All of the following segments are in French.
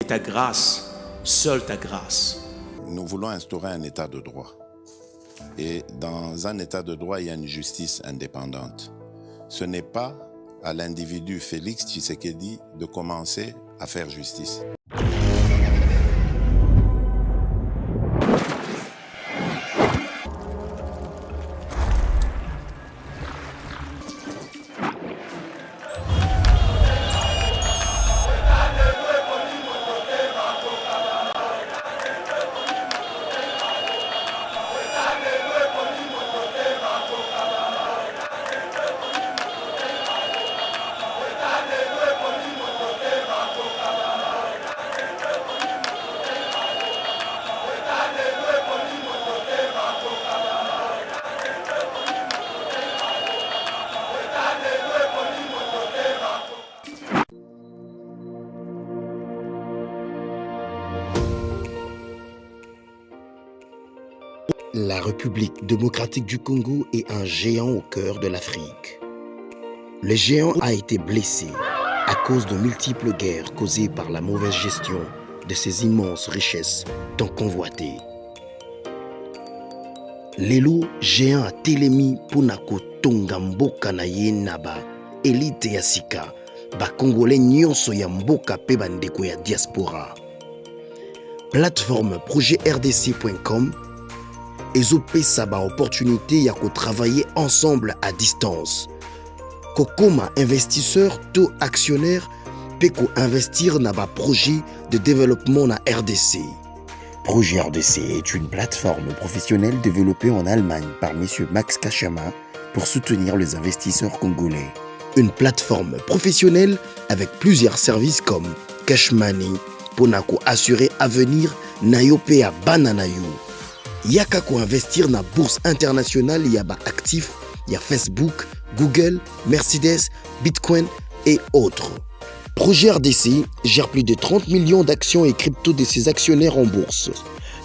ta grâce, seule ta grâce. Nous voulons instaurer un état de droit. Et dans un état de droit, il y a une justice indépendante. Ce n'est pas à l'individu Félix Tshisekedi de commencer à faire justice. La République démocratique du Congo est un géant au cœur de l'Afrique. Le géant a été blessé à cause de multiples guerres causées par la mauvaise gestion de ses immenses richesses tant convoitées. Lelo géant a telemi pona kotonga mboka na ye na ba élite ya sika ba congolais nyonso ya mboka pe bandeko ya diaspora. Plateforme projetrdc.com ezopesa ba opportunité ya ko travailler ensemble à distance. Kokoma investisseur to actionnaire pe ko investir na ba projet de développement na RDC. Projet RDC est une plateforme professionnelle développée en Allemagne par M. Max Kachama pour soutenir les investisseurs congolais. Une plateforme professionnelle avec plusieurs services comme Cash Money, Ponako assurer avenir Nayope à Bananayo. Yaka ko investir na bourse internationale yaba actifs, y a Facebook, Google, Mercedes, Bitcoin et autres. Projet RDC gère plus de 30 millions d'actions et crypto de ses actionnaires en bourse.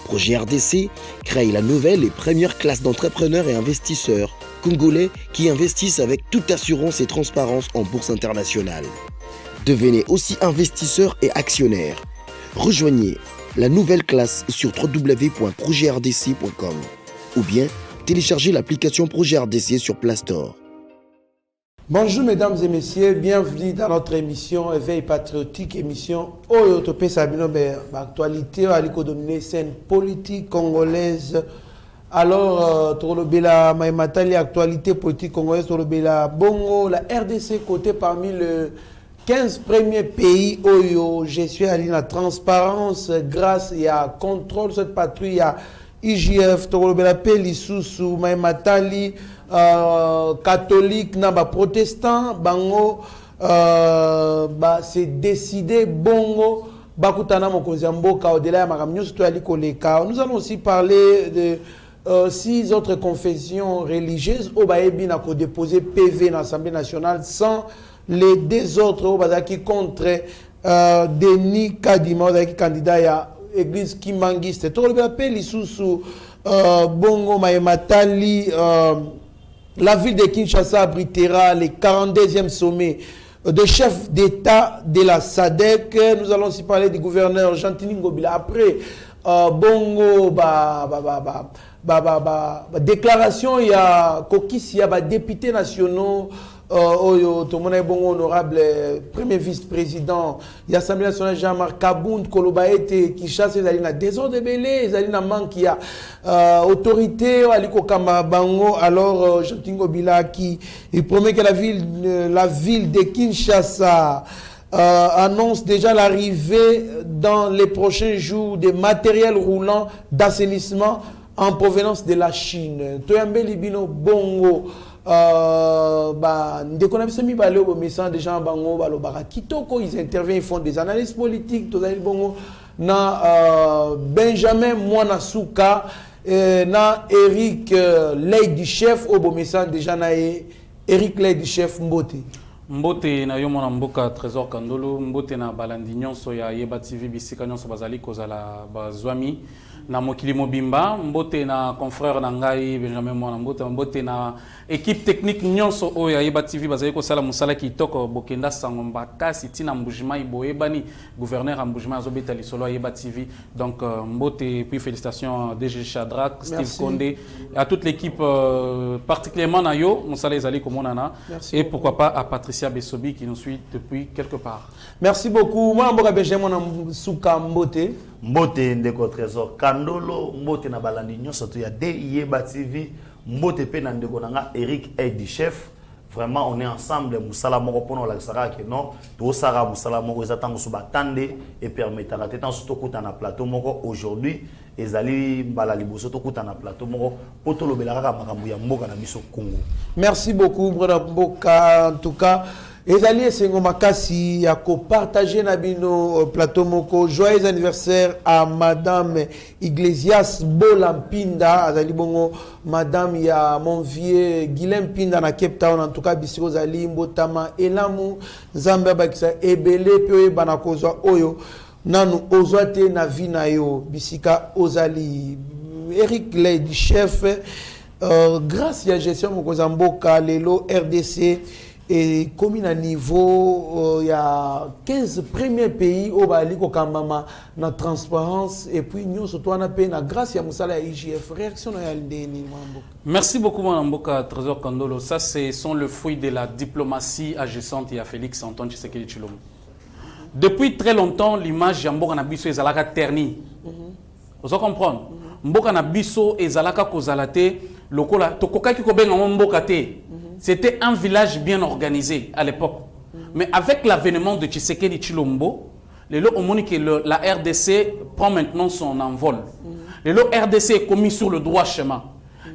Projet RDC crée la nouvelle et première classe d'entrepreneurs et investisseurs congolais qui investissent avec toute assurance et transparence en bourse internationale. Devenez aussi investisseur et actionnaire. Rejoignez la nouvelle classe sur www.projetrdc.com ou bien téléchargez l'application Projet RDC sur Play Store. Bonjour mesdames et messieurs, bienvenue dans notre émission Éveil patriotique, émission Oyotopé Sabinober. L'actualité a dominer scène politique congolaise. Alors, Torobela Maïmatali, actualité politique congolaise, Torobela Bongo, la RDC côté parmi les 15 premiers pays où je suis allé dans la transparence grâce à contrôle cette patrouille à IGF, Torobela Pelisusu, Maïmatali, catholique, naba protestant, bango, c'est décidé bongo, bakutana mokonzamboka au-delà nous allons aussi parler de 6 autres confessions religieuses au Baébi n'a déposé PV dans l'Assemblée nationale sans les 2 autres au Bazaki contre Denis Kadima, qui candidat à l'église Kimangiste. Tout le appel Isusu Bongo Maïmatali. La ville de Kinshasa abritera le 42e sommet de chefs d'État de la SADC. Nous allons aussi parler du gouverneur Jean-Tini Ngobila. Après, Bongo, déclaration, il y a Kokis, il y a des députés nationaux, tout le monde est bon, honorable premier vice-président de l'Assemblée nationale Jean-Marc Kabound, Kolobaete, qui chasse les alliés, désordre de belé, les alliés manque, il y a autorité, Aliko Kamabango, alors Jean-Tini Ngobila qui il promet que la ville de Kinshasa annonce déjà l'arrivée dans les prochains jours de matériel roulant d'assainissement en provenance de la Chine. Toyambe Libino Bongo, des gens Bango, Kitoko, ils interviennent, ils font des analyses politiques, Bongo, na Benjamin Mwanasuka, na Eric Ley du chef, au Bomessan, déjà na Eric Ley du chef Mbote. Mbote na yo mona mboka Trésor Kandolo, mbote na balandi nyonso ya Yeba TV bisika nyonso bazali kozala bazwami na mokili mobimba, mbote na confrère na ngai Benjamin Mwana, mbote na équipe technique nyonso oyo ya Yeba TV bazali kosala musala kitoko bokenda sango mbakasi tina mbujima iboyebani gouverneur mbujima azobeta lisolo ya Yeba TV. Donc mbote et puis félicitations DG Shadrack, Steve Kondé, à toute l'équipe particulièrement na yo musala ezali komonana et pourquoi pas à Patricia Bessobi qui nous suit depuis quelque part. Merci beaucoup. Moi mboka Benjamin Souka mbote. Mbote ndeko Trésor Kandolo, mbote na balandi nyonso to ya Yeba TV, mbote pe na ndeko nanga Eric Edi Chef. Vraiment on est ensemble musala moko pono la sara que non, to sara musala moko ezatanga so batande et permettra tetan so tokuta na plateau moko aujourd'hui ezali mbala liboso tokuta na plateau moko poto lobela kaka makambo ya mboka na biso Congo. Merci beaucoup brother Mboka, en tout cas ezali esengo makasi ya ko partager na bino plateau moko. Joyeux anniversaire à madame Iglesias Bola Mpinda, azali bongo madame ya mon vieux Guilhem Pinda na Cape Town. En tout cas bisiko zali mbotama elamu Nzambe bakisa ebele pe bana kozwa oyo nanu ozwate na vie na yo bisika ozali. Eric Lady Chef, grâce à gestion Mokozamboka lelo RDC et comme à niveau il y a 15 premiers pays au Bali kokambama na transparence et puis nous surtout on a payé na grâce à Moussala IGF réaction à l'DNI. Merci beaucoup Mboka Trésor Kandolo. Ça c'est sont le fruit de la diplomatie agissante et à Félix Antoine Tshisekedi Tshilombo. Depuis très longtemps l'image de Mboka Nabiso ezalaka ternie. Vous comprenez? Mboka Nabiso ezalaka kozalate lokola tokokaki ko benga Mboka te. C'était un village bien organisé à l'époque. Mais avec l'avènement de Tshisekedi Tshilombo, la RDC prend maintenant son envol. Le RDC est commis sur le droit chemin.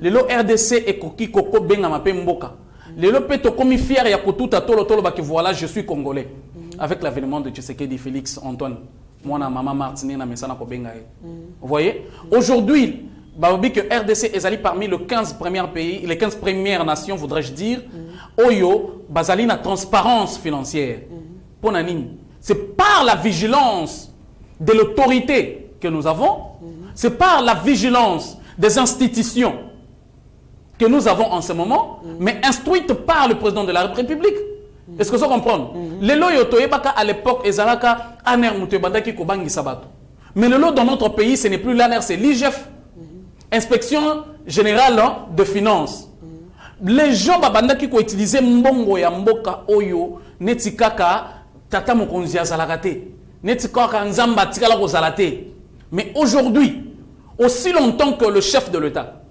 Le RDC est koki koko benga mape mboka. Le peto commis fier ya kotuta tolo tolo baki voilà je suis congolais. Avec l'avènement de Tshisekedi Félix Antoine, moi na maman Martine na mesana ko benga. Vous voyez? Aujourd'hui, Babi que RDC est allé parmi les 15 premiers pays, les 15 premières nations, voudrais-je dire, Oyo, Bazali na transparence financière. C'est par la vigilance de l'autorité que nous avons, c'est par la vigilance des institutions que nous avons en ce moment, mais instruites par le président de la République. Est-ce que ça comprend? Les lois yotoyebaka à l'époque, ezalaka aner mutebandaki kobangi sabato. Mais le lot dans notre pays, ce n'est plus l'ANER, c'est l'IGF. Inspection générale de finances. Les gens qui ont utilisé mbongo ya mboka oyo netikaka tata mokonzi azalakate netikaka nzamba tikala ko zalate. Mais aujourd'hui, aussi longtemps que le chef de l'État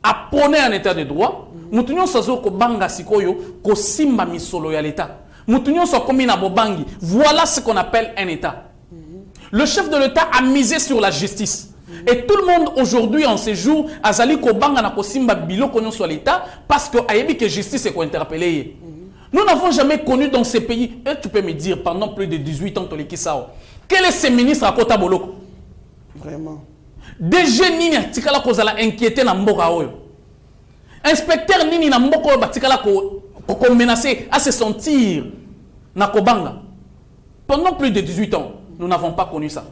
a prôné un état de droit, mutunyo sazo ko banga sikoyo ko simba misolo ya l'État. Mutunyo so komi na bobangi. Voilà ce qu'on appelle un État. Le chef de l'État a misé sur la justice. Et tout le monde aujourd'hui en ces jours azali ko banga na ko simba biloko nyo sur l'État parce que ayebi que justice est ko interpeller. Nous n'avons jamais connu dans ces pays, et tu peux me dire pendant plus de 18 ans Toleki Sao, quel est ce ministre à Kota Boloko? Vraiment. DG nini tikala ko zala inquiété na mboka oyo. Inspecteur nini na mboka oyo batikala ko menacer à se sentir na kobanga. Pendant plus de 18 ans, nous n'avons pas connu ça.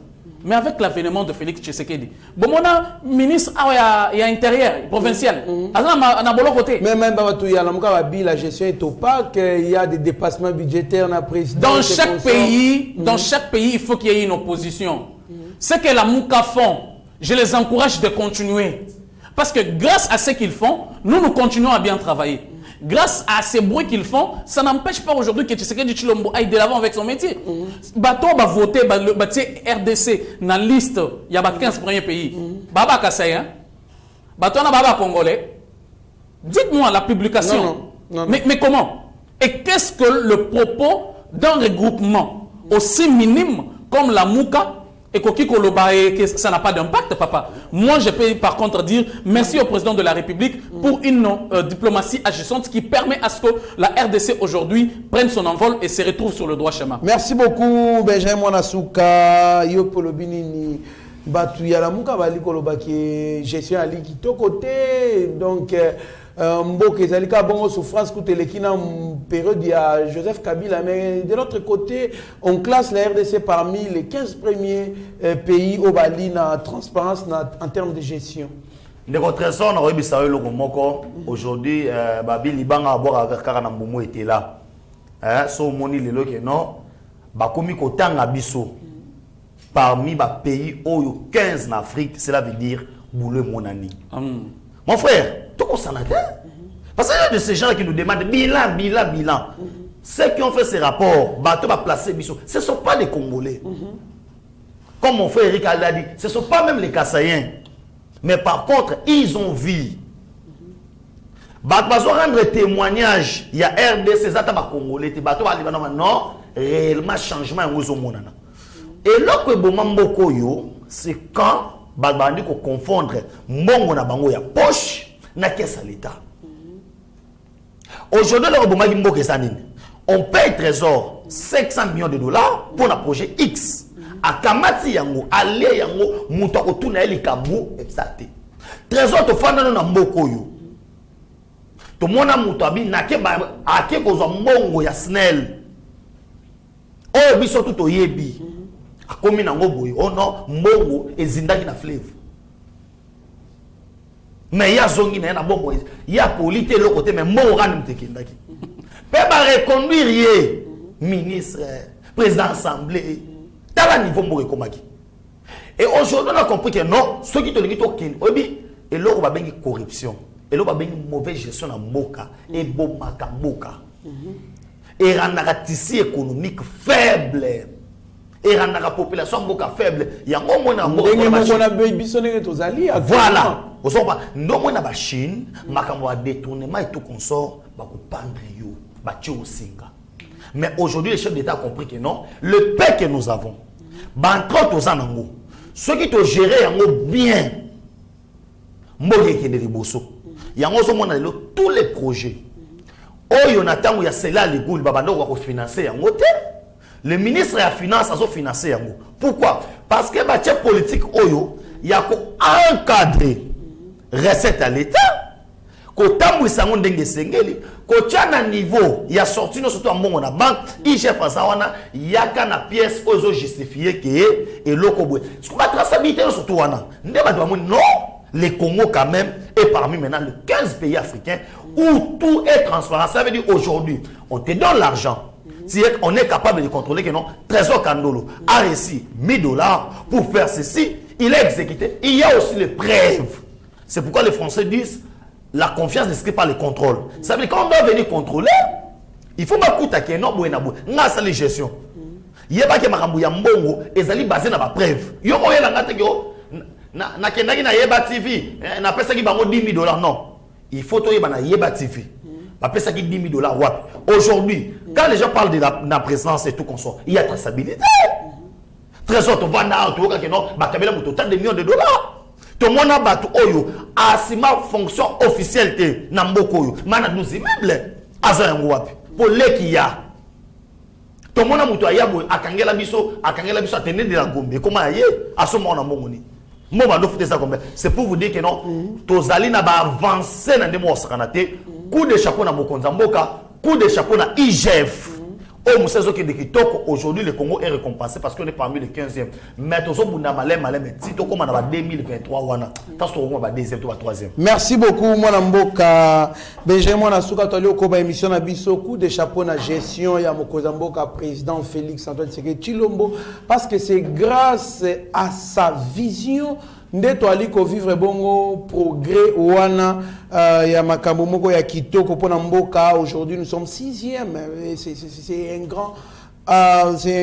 Mais avec l'avènement de Félix Tshisekedi, bon, on a ministre il y a intérieur, provincial. Mais même la gestion est opaque, il y a des dépassements budgétaires dans président. Dans chaque pays, il faut qu'il y ait une opposition. Ce que la Mouka font, je les encourage de continuer. Parce que grâce à ce qu'ils font, nous continuons à bien travailler. Grâce à ces bruits qu'ils font, ça n'empêche pas aujourd'hui que Tshisekedi Tshilombo aille de l'avant avec son métier. Bato va voter, RDC, dans la liste, il y a 15 premiers pays. Baba Kassaya, Bato na Baba Congolais. Dites-moi la publication. Non. Mais comment? Et qu'est-ce que le propos d'un regroupement aussi minime comme la Mouka et que ça n'a pas d'impact, papa. Moi, je peux par contre dire merci au président de la République pour une diplomatie agissante qui permet à ce que la RDC aujourd'hui prenne son envol et se retrouve sur le droit chemin. Merci beaucoup, Benjamin Mwanasuka, Yopolobinini, Batouya la Mouka, Bali Kolobaki, gestion Ali Kito côté. Donc, mboka ezalika bongo souffrance kuteleki na période ya Joseph Kabila, mais de l'autre côté on classe la RDC parmi les 15 premiers pays au Bali na transparence en termes de gestion. Les trésor na oyebisa yo loko moko aujourd'hui babi libanga aboka kaka na mbumu était là. So moni lelo ke non bakomi kotanga biso parmi ba pays oyo 15 en Afrique, cela veut dire boulot monani. Mon frère, tout ça n'a pas. Parce qu'il y a de ces gens qui nous demandent bilan. Ceux qui ont fait ces rapports, bateau va placer biso, ce ne sont pas les Congolais. Comme mon frère Eric l'a dit, ce ne sont pas même les Kassaïens. Mais par contre, ils ont vu. Bateau va rendre témoignage. Il y a RDC, ça va Congolais. Bateau va dire non, réellement changement en monana. Et là que Bomamboko yo, c'est quand Babandi ko confondre Mongo na bango ya poche na caisse à l'État. Aujourd'hui, on paye trésor 500 millions de dollars pour un projet X. A Kamati yango, ale yango, muto otuna eli kabu exact. Trésor to fanda na mboko yo. To mona muto abi nake ba ake kozwa mbongo ya SNEL. Oh biso tout oyebi. Akomi nango boy. Oh non, mbongo ezindaki na fleuve. Mais il y a zongi na bongo, il y a polité le côté mais mbongo rani mtekendaki. Pe ba reconduire ministre, président assemblée. Dans le niveau Morekomaki. Et aujourd'hui, on a compris que non, ceux qui te le disent, et là, on va bien corruption, et là, on va bien mauvaise gestion à Moka, et Bomaka Moka. Et on a un tissu économique faible. Et on a une population Moka faible. Il y a un moment où on a voilà. On a Chine, on a détournement et tout consort, on va prendre yo, on va tuer au Singa. Mais aujourd'hui, les chefs d'État ont compris que non, le paix que nous avons, ceux qui te gèrent bien, tous les projets, le ministre de la Finance a financé. Pourquoi? Parce que les politique, il y a encadré recette à l'État. Kotambu sango ndenge sengeli ko tchana niveau ya sorti no surtout mbongo na banque IGF azawana yaka na pièce ozo justifier que et lokobwe ce qu'on va traçabilité surtout wana ndeba de non le Congo quand même est parmi maintenant les 15 pays africains où tout est transparent. Ça veut dire aujourd'hui on te donne l'argent, si on est capable de contrôler que non Trésor Kandolo a reçu $1000 pour faire ceci, il est exécuté. Il y a aussi les preuves. C'est pourquoi les Français disent la confiance ne se crée pas le contrôle. Ça veut dire quand on doit venir contrôler, il faut pas coûter que non boena bo. Nga sa les gestion. Yeba ke makambu ya mbongo ezali basé na ba preuve. Yo moye la ngate yo na kendaki na Yeba TV, na pesa ki bango $10,000 non. Il faut to yeba na Yeba TV. Ba pesa ki $10,000 wapi. Aujourd'hui, quand les gens parlent de la présence et tout consort, il y a traçabilité. Trésor to vanda to ka ke non, ba kabela mo total de millions de dollars. Tout le monde a battu Oyo, asima fonction officielle de Namboko Oyo. Mana nous immeubles, Azayango wapi. Pour les qui y a. Tout le monde a mutu ayabo, akangela biso atene de la gombe. Comment aye? À ce moment on a mongoni. C'est pour vous dire que non, Tozali n'a pas avancé dans des mois sakanate. Coup de chapeau na Mokonza Mboka, coup de chapeau na IGF. Aujourd'hui, le Congo est récompensé parce qu'on est parmi les 15e. Mais tout ça, si tu commences en 2023, on va deuxième ou troisième. Merci beaucoup, Mwana Mboka. Benjamin Nasuka Tolio Koba émission na biso coup de chapeau na gestion ya Mokonza Mboka président Félix Antoine Tshisekedi Tshilombo parce que c'est grâce à sa vision ndeto aliko vivre bongo progrès wana ya makambo moko ya kitoko pona mboka. Aujourd'hui nous sommes 6e. C'est un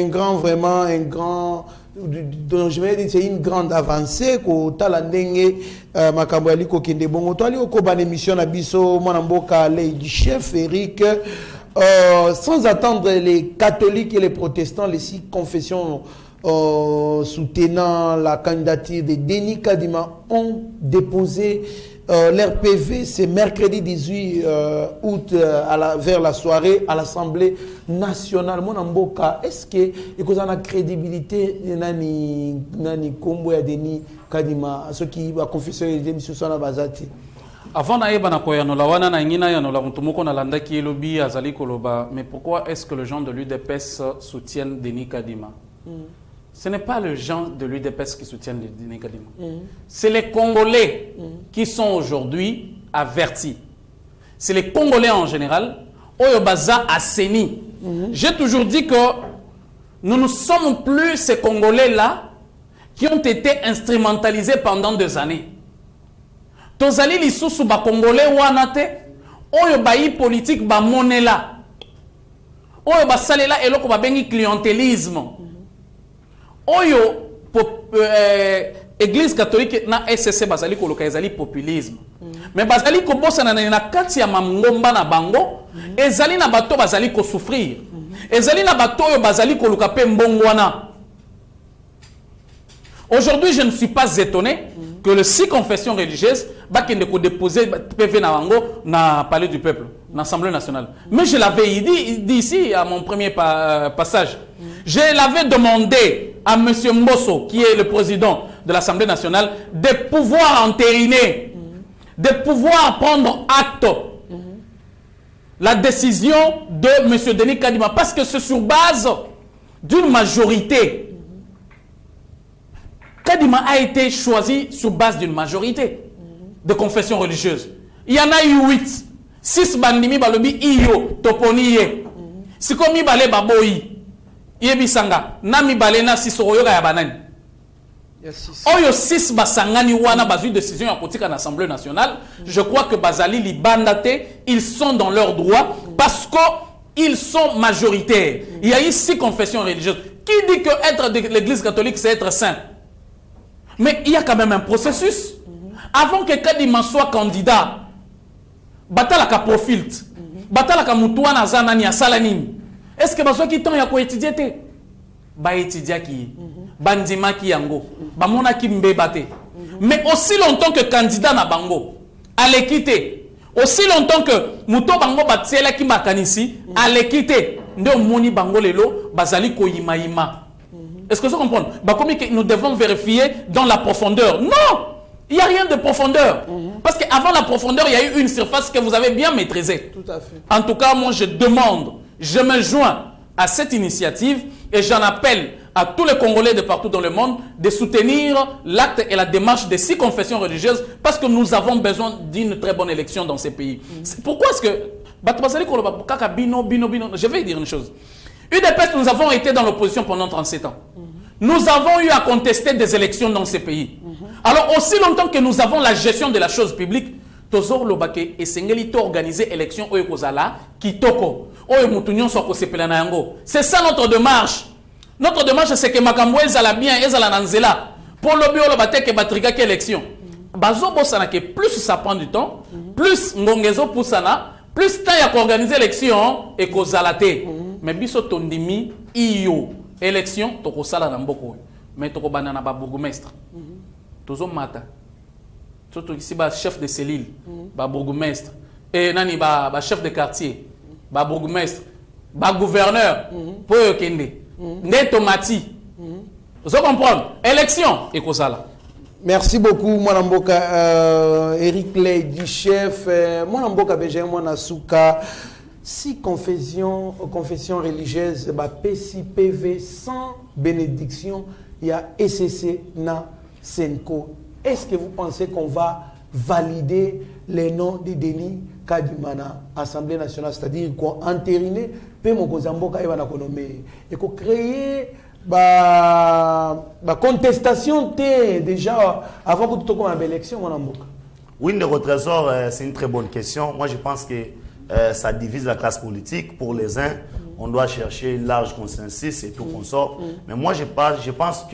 grand vraiment un grand donc je vais dire c'est une grande avancée ko tala ndenge makambo aliko kende bongo to ali ko ban émission na biso mwana mboka Lady Chef Eric. Sans attendre les catholiques et les protestants, les 6 confessions soutenant la candidature de Denis Kadima ont déposé leur PV ce mercredi 18 août vers la soirée à l'Assemblée nationale. Mon Mboka, est-ce que vous avez la crédibilité nani kombo ya Denis Kadima, ceux qui va confesser les démissions sur la Bazati? Avant d'ailleurs na koyanola wana na ngina yanola mutumoko na landa ki elobi azali koloba, mais pourquoi est-ce que les gens de l'UDPS soutiennent Denis Kadima? Ce n'est pas les gens de l'UDPS qui soutiennent Denis Kadima. C'est les Congolais qui sont aujourd'hui avertis. C'est les Congolais en général. Oyobaza Asseni. J'ai toujours dit que nous ne sommes plus ces Congolais-là qui ont été instrumentalisés pendant des années. Tozali lisusu ba Congolais wanate, oyo bayi politique ba monela, oyo ba salela eloko ba bengi clientélisme, oyo Église catholique na SSC bazali koloka ezali populisme. Mais bazali ko bossa na kati ya mangomba na bango, ezali na bato bazali ko souffrir. Ezali na bato oyo bazali koluka pe mbongwana. Aujourd'hui, je ne suis pas étonné que les 6 confessions religieuses bakende ko déposer PV na bango na palais du peuple, na l'Assemblée nationale. Mais je l'avais dit ici à mon premier passage. Je l'avais demandé à M. Mbosso, qui est le président de l'Assemblée nationale, de pouvoir entériner, de pouvoir prendre acte la décision de M. Denis Kadima, parce que c'est sur base d'une majorité. Kadima a été choisi sur base d'une majorité de confessions religieuses. Il y en a eu 8. 6 bandimi balobi iyo toponiye. Sikomi bale baboyi. Yebisanga nami bale na sisoroyoka ya banani. Oyo 6 basangani wana bazu décision ya kotika na Assemblée nationale. Je crois que Bazali libandate, ils sont dans leurs droits parce qu'ils sont majoritaires. Il y a eu 6 confessions religieuses. Qui dit que être de l'Église catholique c'est être saint? Mais il y a quand même un processus. Avant que Kadima soit candidat, batalaka profil, batalaka mutuana zanani asalanini. Est-ce que baso ki temps ya ko étudier te? Ba étudier ki, bandima ki yango, ba mona ki mbeba te. Mais aussi longtemps que candidat na bango, allez quitter. Aussi longtemps que muto bango batiela ki makanisi, allez quitter. Nde moni bango lelo bazali ko yima yima. Est-ce que vous comprenez? Nous devons vérifier dans la profondeur. Non! Il n'y a rien de profondeur. Parce qu'avant la profondeur, il y a eu une surface que vous avez bien maîtrisée. Tout à fait. En tout cas, moi, je demande, je me joins à cette initiative et j'en appelle à tous les Congolais de partout dans le monde de soutenir l'acte et la démarche des 6 confessions religieuses parce que nous avons besoin d'une très bonne élection dans ces pays. Pourquoi est-ce que... Je vais dire une chose. UDPS, nous avons été dans l'opposition pendant 37 ans. Nous avons eu à contester des élections dans ces pays. Alors, aussi longtemps que nous avons la gestion de la chose publique, Tozor Lobake et Sengelito organiser élection Oyo Kozala, Kitoko, Oyo Moutounion Soko Sepelanayango. C'est ça notre démarche. Notre démarche, c'est que Makambo Ezala bien, Ezala Nanzela. Pour le bureau, le que Batrika qui élection. Bazo Bosana, que plus ça prend du temps, plus Ngongezo Poussana, plus temps il y a qu'organiser l'élection et Kozalate. Mais biso tondimi iyo élection toko sala na mboko mais toko banana ba bourgmestre tozo mata toto ici ba chef de cellule ba bourgmestre et nani ba chef de quartier ba bourgmestre ba gouverneur pour kende neto mati vous comprendre élection et kosala. Merci beaucoup, Mwanamboka Eric Ley du chef Mwanamboka Benjamin Mwanasuka. 6 confessions religieuses, PCPV sans bénédiction, il y a SCC na Senko. Est-ce que vous pensez qu'on va valider les noms de Denis Kadimana, Assemblée nationale, c'est-à-dire qu'on entériner, puis mon Kozamboka et qu'on crée la contestation déjà avant que tout le monde ait l'élection, mon Amboka? Oui, le trésor, c'est une très bonne question. Moi, je pense que ça divise la classe politique. Pour les uns, on doit chercher un large consensus et tout consort. Mais moi, je pense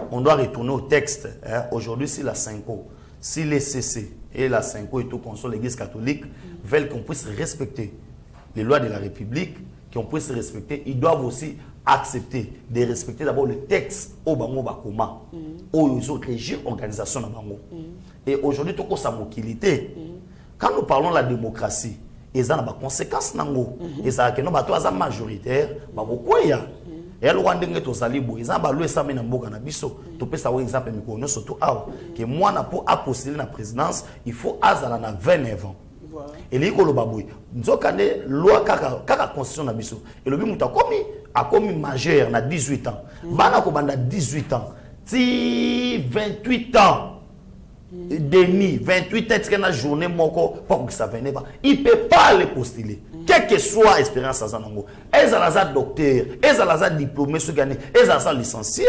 qu'on doit retourner au texte. Hein. Aujourd'hui, si la Senko, si les CC et la Senko et tout consort, l'Église catholique, veulent qu'on puisse respecter les lois de la République, qu'on puisse respecter, ils doivent aussi accepter de respecter d'abord le texte au Bango Bakoma, aux autres organisations dans Bango. Et aujourd'hui, tout ça mobilité. Quand nous parlons de la démocratie, ils ont des conséquences. Ils ont des majoritaires. et alors on ndenge to sali boy ça ba lo ça na mboka na biso to pesa wa exemple mikono surtout aw que moi na pour postuler na présidence il faut azala na 29 ans et les koloba boy nzokande loi kaka constitution na biso et le bimuta komi majeur na 18 ans bana ko banda 18 ans ti 28 ans demi 28 ans que na journée moko pour que ça vienne pas il peut pas les postuler quelle que soit expérience à zanango ezalaza docteur ezalaza diplômé ce gagné ezalaza licencié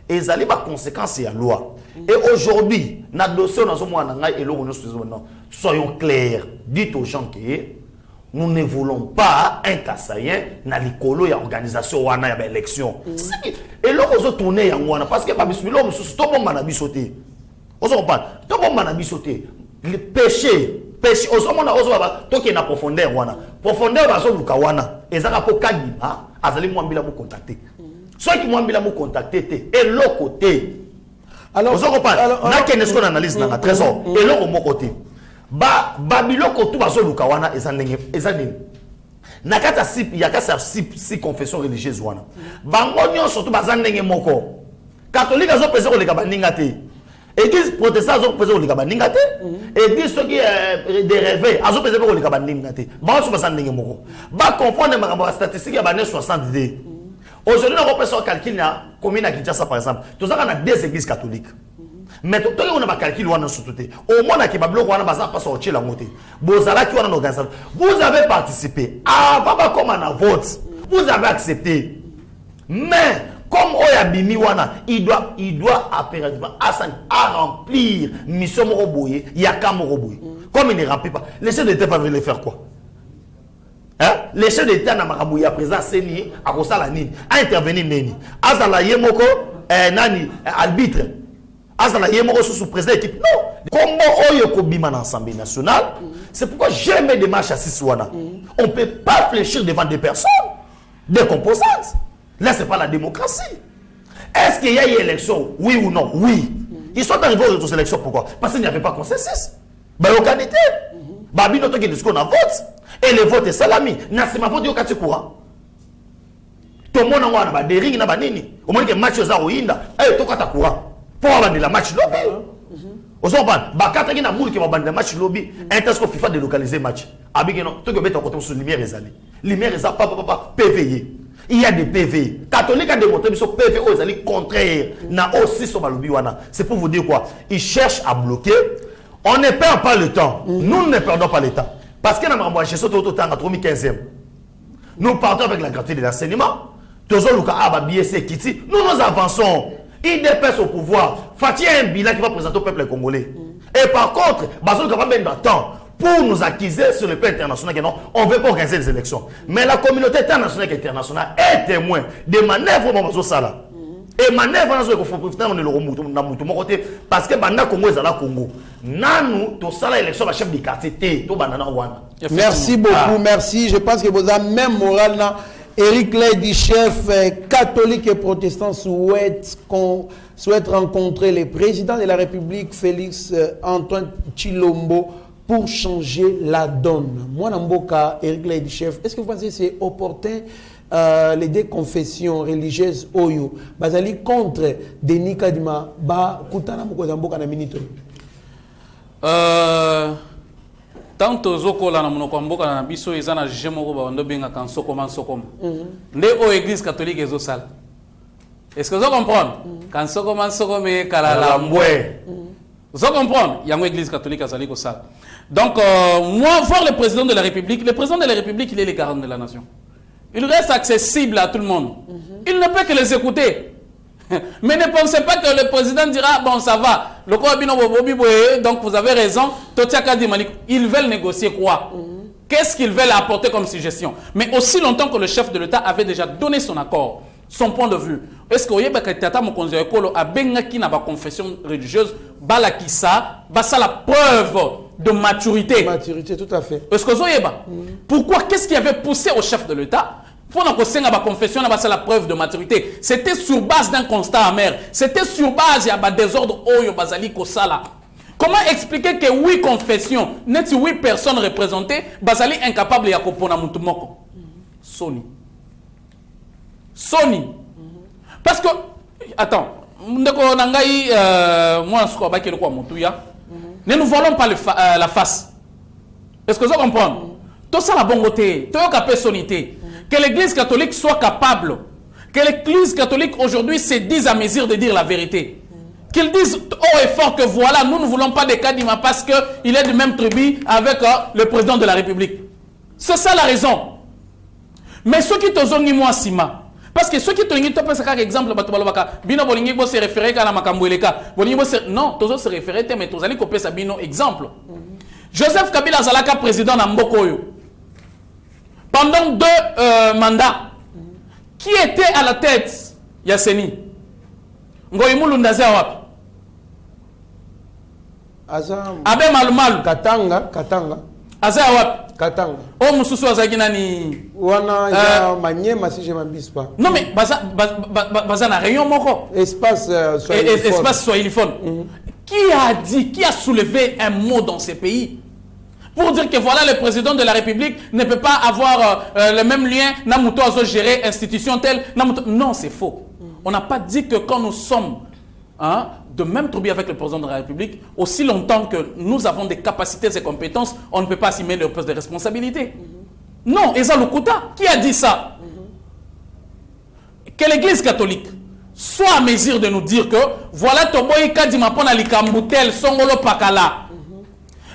ezali ba conséquence ya loi et aujourd'hui na dossier na somo na ngai eloko no non soyons clairs dites aux gens que nous ne voulons pas un Kassaïen na likolo ya organisation wana ya élection et loko zo tourner ya wana parce que ba bismilo mususu to bomba na bisoté on s'en parle to bomba na bisoté le péché osomona ozoba toke na profondeur wana profondeur bazo luka wana ezaka po kadima azali mwambila mo contacter soit qui mwambila mo contacter te et l'autre côté alors ozo parle na kenesko analyse na trésor et l'autre mo côté ba biloko tout bazo luka wana ezanenge na kata sip ya kasa sip confession religieuse wana bango nyonso to bazandenge moko catholique azo pesa ko leka baninga te Église protestante azo pesa ko leka baninga te église ceux qui des rêves azo pesa ko leka baninga te ba so bazandenge moko ba comprendre makambo ya statistique ya bane 60 d aujourd'hui on peut faire calcul na commune à Kinshasa par exemple tous ça na deux églises catholiques mais tout on a pas calcul wana surtout au moins na kebablo wana baza pas sortir la montée bozala qui wana organisation vous avez participé avant pas comme un vote vous avez accepté mais comme Oyabimi wana il doit impérativement à remplir mission moroboye yaka moroboye comme il ne remplit pas les chefs d'État peuvent les faire quoi hein les chefs d'État na maraboye à présent seni à kosala nini à intervenir neni azala yemoko nani arbitre azala yemoko sous président équipe non comme oyo ko bima na l'Assemblée nationale c'est pourquoi jamais des marches assises wana on peut pas fléchir devant des personnes des composantes. Là, ce n'est pas la démocratie. Est-ce qu'il y a eu élection? Oui ou non? Oui. Ils sont arrivés aux élections. Pourquoi? Parce qu'il n'y avait pas consensus. Il y a aucun été. Il y a un vote. Et le vote est salami. Il y a un vote qui est courant. Tout le monde a des rings. Au moins, il y a un match qui est courant. Pour avoir le match lobby. Au sein de il y a un qui va match lobby. Intesco FIFA délocaliser le match. Il y a un sur lumière. Lumière est pas PVE. Il y a des PV. Catholique a démontré que ce PV est contraire. C'est pour vous dire quoi? Ils cherchent à bloquer. On ne perd pas le temps. Nous ne perdons pas le temps. Parce que nous avons 15e. Nous partons avec la gratuité de l'enseignement. Nous avançons. Il dépasse au pouvoir. Fatih a un bilan qui va présenter au peuple congolais. Et par contre, nous avons besoin de temps. Pour nous accuser sur le plan international, on ne veut pas organiser les élections. Mais la communauté internationale et internationale est témoin des manœuvres dans Sala. Et manœuvres dans le Congo, parce que le Congo est là Congo. Nous, tout ça, l'élection va chef de quartier. Merci beaucoup, merci. Je pense que vous avez même moral. Éric Lady, chef catholique et protestant, souhaite rencontrer le président de la République, Félix Antoine Tshilombo, pour changer la donne. Moi, Namboka, Éric Lady, chef, est-ce que vous pensez que c'est opportun les deux confessions religieuses Oyo, Bazali contre Denis Kadima, Ba Koutana Mokozamboka na minito? Tant aux okola na monokomboka na biso ezana jemoko ba ndo benga kan sokoma sokoma. Nde o église catholique ezosala. Est-ce que vous comprenez? Kan sokoma sokoma kala la mbwe. Vous comprenez? Il y a une église catholique à Saliko ça. Donc, moi, voir le président de la République, il est le garant de la nation. Il reste accessible à tout le monde. Il ne peut que les écouter. Mais ne pensez pas que le président dira, bon, ça va. Donc, vous avez raison. Ils veulent négocier quoi? Qu'est-ce qu'ils veulent apporter comme suggestion? Mais aussi longtemps que le chef de l'État avait déjà donné son accord, son point de vue. Est-ce que vous voyez que Tata Mokonzi Ekolo a bengaki na ba confession religieuse balakisa basa la preuve de maturité. Maturité, tout à fait. Est-ce que vous voyez pourquoi? Qu'est-ce qui avait poussé au chef de l'État pour que senga ba confession na basa la preuve de maturité? C'était sur base d'un constat amer. C'était sur base ya ba désordre oyo bazali kosala. Comment expliquer que 8 confessions, net 8 personnes représentées, bazali incapable ya kopona mutu moko? Sony. Parce que, attends, ne nous voilons pas la face. Est-ce que vous comprenez? Tout ça la bonne côté, tout la personnalité. Que l'Église catholique soit capable, que l'Église catholique aujourd'hui se dise à mesure de dire la vérité. Qu'ils disent haut et fort que voilà, nous ne voulons pas de Kadima parce qu'il est de même tribu avec le président de la République. C'est ça la raison. Mais ceux qui te ont moi Sima, parce que ceux qui te ont dit, par exemple, Bino Bolingi se référer à la Makamboueleka. Non, tous se référer, mais tous allez copier ça Bino exemple. Joseph Kabila Zalaka, président d'Ambokoyo, pendant 2 mandats, qui était à la tête? Yasseni. Ngoyimulu Ndaze wapi? Abe Malumalu. Katanga. Aza wapi? Katanga. Oh mususu azaki nani? Wana ya Manyema si je m'abuse pas. Non mais baza na rayon moko. Espace Swahiliphone. Qui a dit, qui a soulevé un mot dans ces pays pour dire que voilà, le président de la République ne peut pas avoir le même lien, Namuto a géré institution telle. Non, c'est faux. On n'a pas dit que quand nous sommes de même trouble avec le président de la République, aussi longtemps que nous avons des capacités et compétences, on ne peut pas assumer le poste de responsabilité. Non, Eza Lukuta, qui a dit ça? Que l'Église catholique soit à mesure de nous dire que voilà Toboy Kadima Pona Likambutel Songolo Pakala.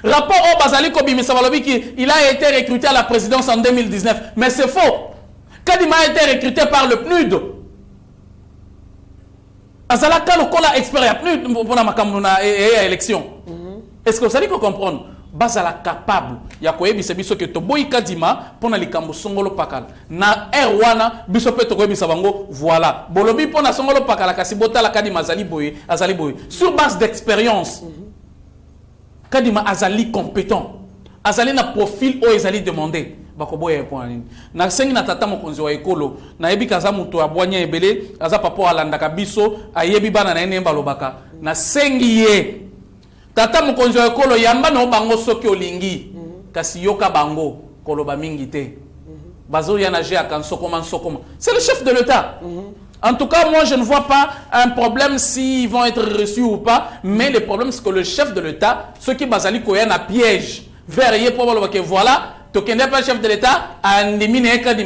Rapport au Bazali Kobi Misavalobi, il a été recruté à la présidence en 2019. Mais c'est faux. Kadima a été recruté par le PNUD. Azalaka le kola expert ya PNUD pour la makamuna et élection. Est-ce que vous allez comprendre? Bazala capable ya koyebisa biso ke Toboy Kadima pona likambo Songolo Pakala. Na erwana biso pe to koyebisa bango voilà. Bolobi pona Songolo Pakala kasi bota la Kadima azali boye. Sur base d'expérience. Kadima azali compétent. Azali na profil o ezali demandé. Bakoboye point nini. Na sengi na tata mokonzi wa ekolo. Na yebi kaza muto abwanya ebele, aza papo alandaka biso, ayebi bana na ene balobaka. Na sengi ye. Tata mokonzi wa ekolo yamba no bango soki olingi. Kasi yoka bango koloba mingi te. Bazo yana je akansokoma sokoma. C'est le chef de l'État. En tout cas, moi, je ne vois pas un problème s'ils vont être reçus ou pas. Mais le problème, c'est que le chef de l'État, ceux qui basali koyen à piège, vers hier pour que voilà, tu n'es pas le chef de l'État,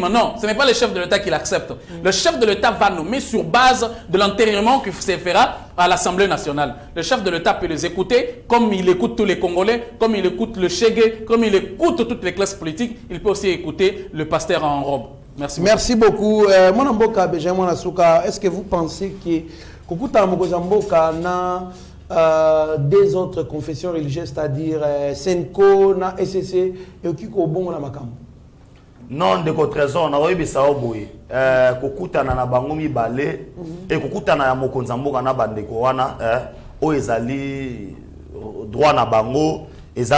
non, ce n'est pas le chef de l'État qui l'accepte. Le chef de l'État va nommer sur base de l'antérieurement qui se fera à l'Assemblée nationale. Le chef de l'État peut les écouter, comme il écoute tous les Congolais, comme il écoute le Chegué, comme il écoute toutes les classes politiques. Il peut aussi écouter le pasteur en robe. Merci beaucoup. Mon amboka Benjamin Asuka, est-ce que vous pensez que Kokuta Mokozamboka na des autres confessions religieuses, c'est-à-dire Senko, na SCC et Okiko Bon na Makam? Non, de votre raison, on a eu ça au bout. Kokuta na bango mibale et Kokuta na Mokonzamboka na bandeko wana o ezali droit na bango. Ils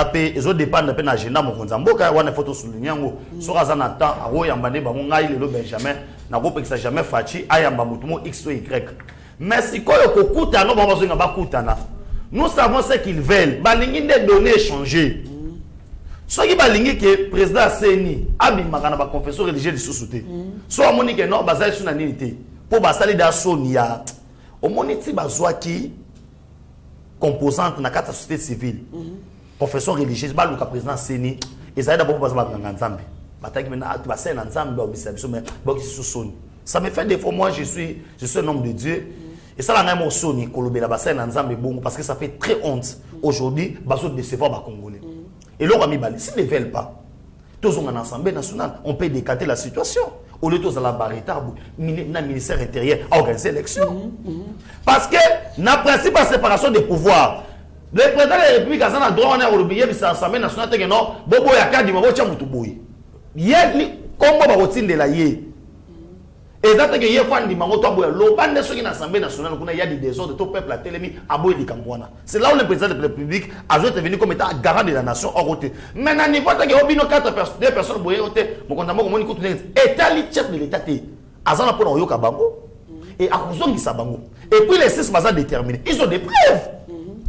ont dépendé de l'agenda Mokonzamboka. On a photo souligner ngo so kaza na temps aro yambane bango ngai lelo Benjamin na groupe ça jamais fachi ayamba mutumo x ou y. Mais si koyo kokuta no bango zonga bakutana. Nous savons ce qu'ils veulent. Balingi des données échangées. Ce qui balingi que président Seni abimaka na ba confession religieuse de sous-souté. So amoni que non bazali suna nité pour basali da sonia. Omoni ti bazwaki composante na kata société civile. Confession religieuse, bah le président Seni, et ça aide d'abord pour passer dans Nzambe. Bataille maintenant, tu vas faire dans Nzambe, mais bon qui se sonne. Ça me fait des fois moi je suis un homme de Dieu et ça la même au sonne Kolobé la bassin dans Nzambe bon parce que ça fait très honte aujourd'hui baso de décevoir les Congolais. Et l'on a mis bali, s'ils ne veulent pas, tous ont un assemblée nationale, on peut décanter la situation. Au lieu de la barrière, le ministère intérieur a organisé l'élection. Parce que na principe de séparation des pouvoirs. Le président de la République a un droit à l'oublier, mais c'est l'Assemblée nationale qui non, Bobo Yaka dit Mabo Chamoutoubouy. Yé, comme Bobo Rotin de la Yé. Et ça, c'est que Yé Fan dit Mabo Toubouy. L'Oban de ceux qui sont l'Assemblée nationale, il y a des désordres de tout peuple à Télémi, à Boy de Kambouana. C'est là où le président de la République a venu comme étant garant de la nation en route. Maintenant, il faut que y ait 2 personnes Boy, mon comptable, mon écoute, État, le chef de l'État, Azana pour Yoka Bango, et à cause de Sabango. Et puis les 6 mazas déterminés, ils ont des preuves.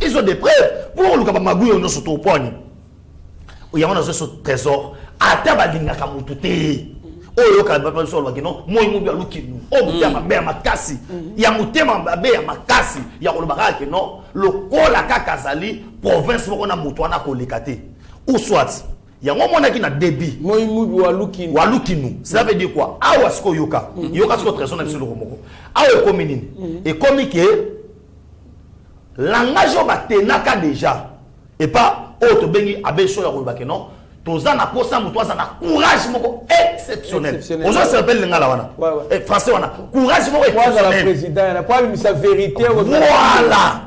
Ils ont des preuves pour le Kabamagouyo no soto point. Il y a un trésor. Ata balinga kamutute. oyo ka ba so ba kino moi mu bia lukinu o mutema be makasi ya mutema be ya makasi ya ko ba ke non lokola kaka zali province moko na mutu wana ko lekate ou soit ya ngomona ki na débit moi mu wa lukinu ça veut dire quoi awa siko yoka yoka siko trésor na biso moko awa ko minini et comme que langage o batenaka déjà et pas auto bengi abeso ya ko ba ke non toza na posa mutu aza na courage moko exceptionnel. On se rappelle l'engala wana. Et français wana. Courage moko exceptionnel. Le président, il n'a pas eu sa vérité. Voilà.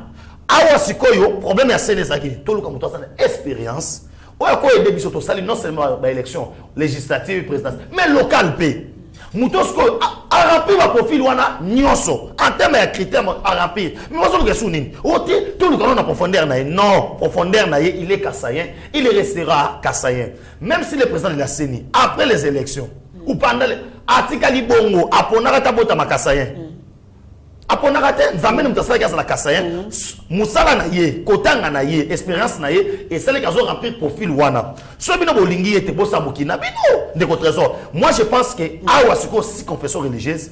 Awa sikoyo problème ya Sénézaki. Tout le monde mutu aza na expérience. Oya ko aider biso to sali non seulement ba élection législative présidentielle mais local p. Mutu sko a rempli ma profil wana nyonso en termes de critères a rempli. Mais moi je suis nini. Oti tout le monde na profondeur na non, profondeur na il est kassayen, il restera kassayen. Même si le président de la CENI après les élections ou pendant les articles bongo aponaka tabota makassayen. Aponaka te nzambe mtasala kasa la kassayen. Musala na ye, kotanga na ye, expérience na ye et celle qui a rempli profil wana. So bino bolingi ete bosa bukina bino ndeko trésor. Moi je pense que awa siko si confession religieuse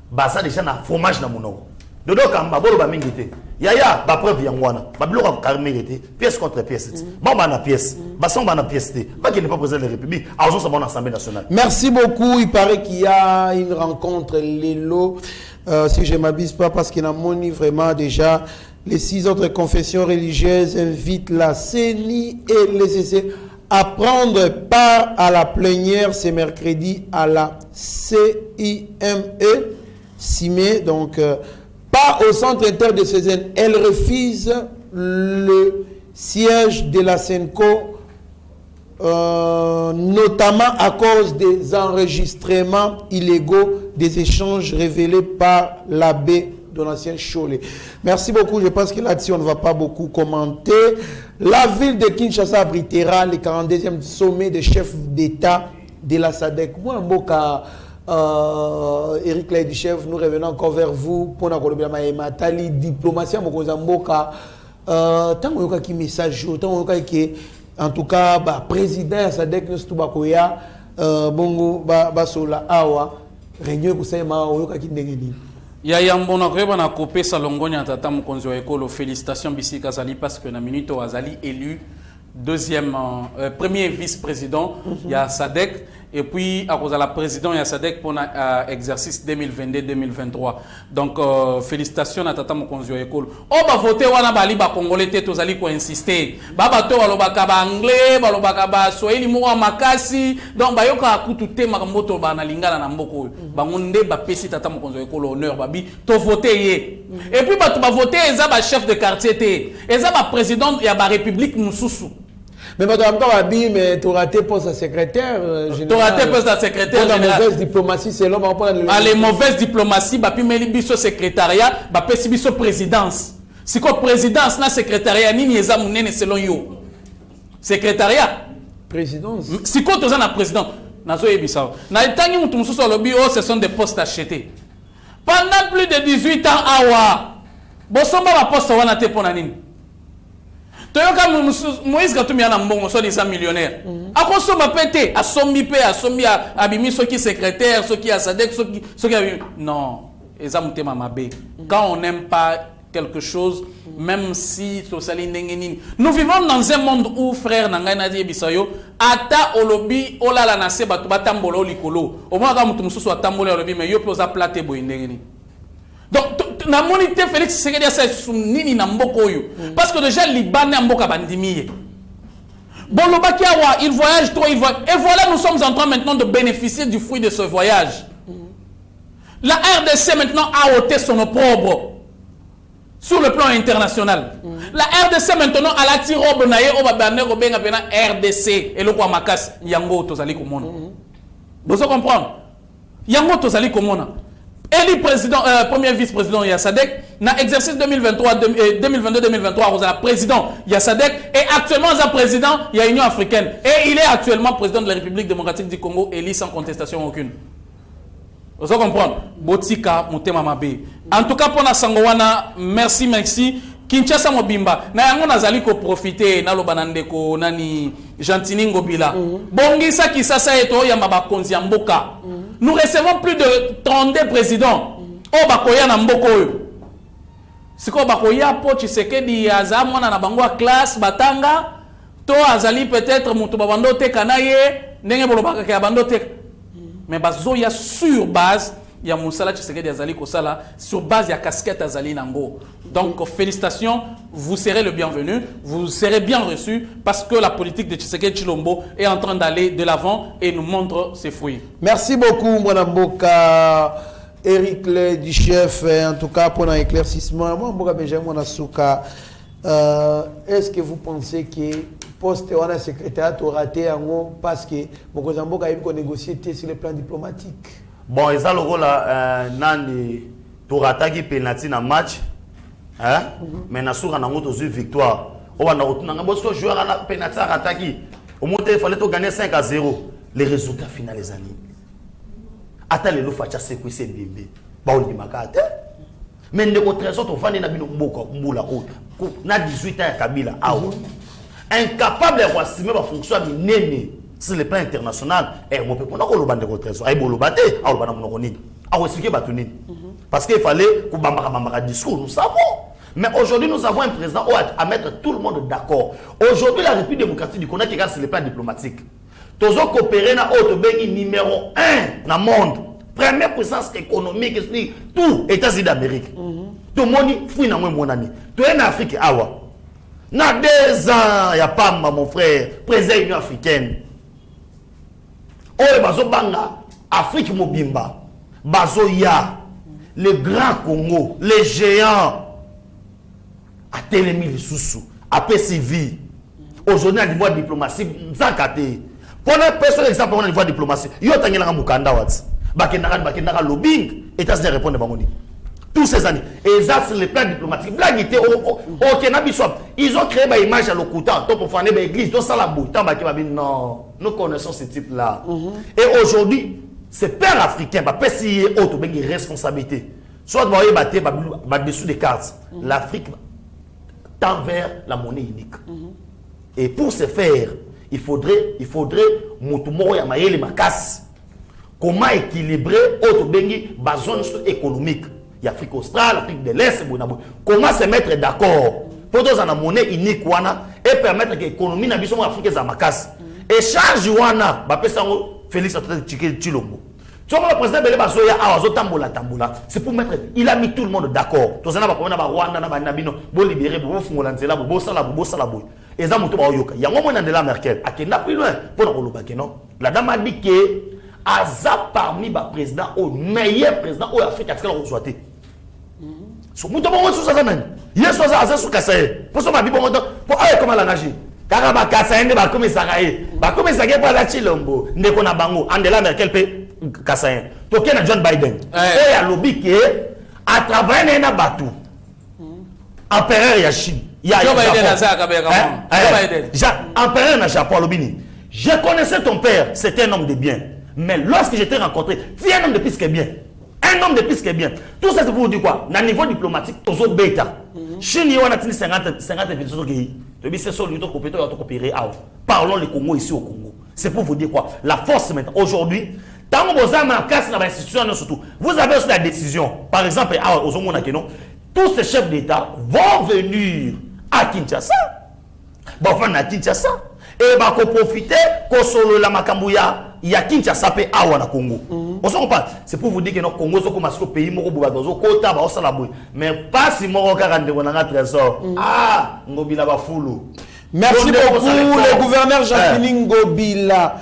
basa déjà na fromage na monoko. Dodo kamba bolo ba mingi te. Yaya ba preuve yangwana. Ba biloko karmérité, pièce contre pièce. Bamba na pièce, basomba na pièce te. Pas qu'il n'est pas président de la République, argent sa bonne assemblée nationale. Merci beaucoup, il paraît qu'il y a une rencontre Lelo si je ne m'abuse pas parce qu'il a moni vraiment déjà les 6 autres confessions religieuses invitent la CENI et les CC à prendre part à la plénière ce mercredi à la CIME CIME donc pas au centre inter de Cézanne. Elle refuse le siège de la SENCO notamment à cause des enregistrements illégaux des échanges révélés par l'abbé Donatien Cholet. Merci beaucoup. Je pense que là-dessus, on ne va pas beaucoup commenter. La ville de Kinshasa abritera le 42e sommet des chefs d'État de la SADC. Moi, Mboka, Eric Laïdichef, nous revenons encore vers vous pour la matali diplomatie à Mboka. Tant qu'on a un message, tant qu'on a en tout cas, président de SADC, nous sommes bongo basola awa réunion kusema oyoka kindengeni. Ya yambona reba na kopé salongonya tata mukonzi wa ekolo félicitations bisika zali parce que na minute wazali élu premier vice-président il y a SADC et puis à cause de la président il y a SADC pour exercice 2022-2023 donc félicitations à tata mokonzi ekolo o ba voter wana bali ba congolais te tozali ko insister ba bato balobaka ba anglais balobaka ba swahili mo makasi donc ba yoka kutu te makamboto ba na lingala na mboko bango nde ba pesi tata mokonzi ekolo honneur babi to voter ye et puis bato ba voter eza ba chef de quartier te eza ba président ya ba république mususu. Mais madame Torabi, mais tu as raté pour sa secrétaire générale. Tu as raté pour sa secrétaire générale. La mauvaise diplomatie, c'est l'homme. Les mauvaises diplomaties, bah puis mais biso secrétariat, bah puis biso présidence. Si quoi présidence na secrétariat ni nieza munene selon yo. Secrétariat. Présidence. Si quoi tu as na président, nazo yebisa. Na etangi mutu mususu lobi oh ce sont des postes achetés. Pendant plus de 18 ans awa. Bosomba ba poste wana te pona nini. Toyoka Moïse Katumbi ana mbongo so des millionnaires. Akosomba pété, asombi pe, asombi abimi soki secrétaire, soki asadek, soki non, ezamute mamabe. Quand on n'aime pas quelque chose, même si tosali ndengeni. Nous vivons dans un monde où frère nanga na di bisayo, ata olobi olala na se batu batambolo likolo. Au moins ka mutu mususu atambolo olobi mais yo poza plate boy ndengeni. Donc, na monité Félix Tshisekedi a nini na mboko yo. Parce que déjà, Libanais a mboka bandimiye. Bon, le Bakiawa, il voyage trop, il voyage. Et voilà, nous sommes en train maintenant de bénéficier du fruit de ce voyage. La RDC maintenant a ôté son opprobre sur le plan international. La RDC maintenant a la tirobe naye au babane robenga pena RDC et le quoi makas yango tozali komona. Vous comprenez? Yango tozali komona. Élu président, premier vice-président Yassadek, dans l'exercice 2022-2023, vous avez président Yassadek, et actuellement, vous avez président, il y a l'Union africaine. Et il est actuellement président de la République démocratique du Congo, élu sans contestation aucune. Vous comprenez? Botika, Mutema Mabe. En tout cas, pour la Sangowana, merci. Kinshasa mobimba na yango nazali ko profiter na loba ndeko nani Gentini Ngobila bongisa Kisasa eto ya mabakonzi ya mboka nous recevons plus de 32 présidents o bakoya na mboko oyo siko bakoya po Tshisekedi aza mwana na bango classe batanga to azali peut-être mutu babando te kanaye ndenge bolobaka ya bando te mais bazoya sur base ya musala Tshisekedi azali kosala sur base ya casquette azali nango. Donc félicitations, vous serez le bienvenu, vous serez bien reçu parce que la politique de Tshisekedi Tshilombo est en train d'aller de l'avant et nous montre ses fruits. Merci beaucoup Mwanamboka Eric le du chef en tout cas pour l'éclaircissement. Mwanamboka Benjamin Mwanasuka, est-ce que vous pensez que poste ou un secrétaire a raté parce que Mwanamboka a eu qu'on négocier sur le plan diplomatique? Bon, et ça le rôle nandi pour attaquer penalty na match, hein? Mais na soura na moto sur victoire. On va na bosso joueur na penalty à attaquer. Au moins il fallait gagner 5-0. Les résultats finaux les années. Attends les lofa chasse quoi c'est bébé. Ba on dit makate. Mais ndeko trésor to vandi na bino mboko mbula o. Na 18 ans ya Kabila awa. Incapable de assumer la fonction de néné. Sur le plan international, on peut pas le de trésor. Il faut expliquer parce qu'il fallait qu'on discours, nous savons. Mais aujourd'hui, nous avons un président à mettre tout le monde d'accord. Aujourd'hui, la République démocratique du Congo qui regarde sur le plan diplomatique. Tous les coopérés dans le numéro 1 dans le monde. Première puissance économique, tout États-Unis d'Amérique. Tout le monde fouille dans mon ami. Tout en Afrique, awa. Dans 2 ans, il n'y a pas mon frère, président de l'Union africaine. Oh, bazo banga, Afrique mobimba, bazo ya, le grand Congo, les géants, à Télémi les sous-sous, à PCV, aujourd'hui, à niveau de diplomatie, Nzakate. Pour un personne exemple, on a niveau de diplomatie, yo tangela mukanda wat, bakendara lobbying, États-Unis répondent bangoni. Tous ces années. Et ça, c'est le plan diplomatique. Blague était au Kenabiswap. Ils ont créé une image à l'Okuta. Pour faire une église, tout ça la boue. Non, nous connaissons ce type-là. Et aujourd'hui, ces pères africains, PCI et autres, une responsabilité. Soit vous voyez, dessous des cartes, l'Afrique tend vers la monnaie unique. Et pour ce faire, il faudrait, Moutoumoro Yamaye les Makas, comment équilibrer autre zone économique. Il y a l'Afrique australe, l'Afrique de l'Est, comment se mettre d'accord pour que la monnaie unique et permettre que l'économie n'a pas Afrique Zamakas. Et charge Wana, Félix Tshilombo. Tu vois, le président Bele Bazoya a tambola. C'est pour mettre, il a mis tout le monde d'accord. Tout ça, Rwanda, Nabino, Bo libéré, Bo Fungolanzela, Bo Salabo. Et ça, il y a un moment de la Merkel, à qui n'a plus loin pour le non. La dame a dit que Aza parmi les présidents, au meilleur président de l'Afrique, à ce qu'elle a reçu. So muto bongo sous ça même. Yeso za sous kasaye. Pour ça ma bi bongo pour ay comment la nage. Car ba kasaye ne ba comme sakaye. Ba comme sakaye pa la Tshilombo. Ndeko na bango Angela Merkel pe kasaye. To na John Biden. Et ya lobby que à travers na batu. Empereur ya Chine. Ya Joe Biden azaka be comment? Joe Biden. Empereur na Japon lobini. Je connaissais ton père, c'était un homme de bien. Mais lorsque je t'ai rencontré, tu es un homme de plus que bien. Un homme de plus que bien. Tout ça, c'est pour vous dire quoi? Dans le niveau diplomatique, tous autres bêta. Chine, il y a 50 personnes qui parlons le Congo ici au Congo. C'est pour vous dire quoi? La force maintenant. Aujourd'hui, tant que vous avez ma casse dans l'institution, surtout, vous avez aussi la décision. Par exemple, tous ces chefs d'État vont venir à Kinshasa. À Kinshasa. Et bah qu'on profiter qu'on solo la Makambouya il y a Kinshasa pe awa na Congo. On se comprend. C'est pour vous dire que le Congo c'est comme un pays moko bobadozo kota ba osala boy. Mais pas si moko 42 na trésor. Ah, ngobila ba fulu. Merci beaucoup le gouverneur Gentini Ngobila.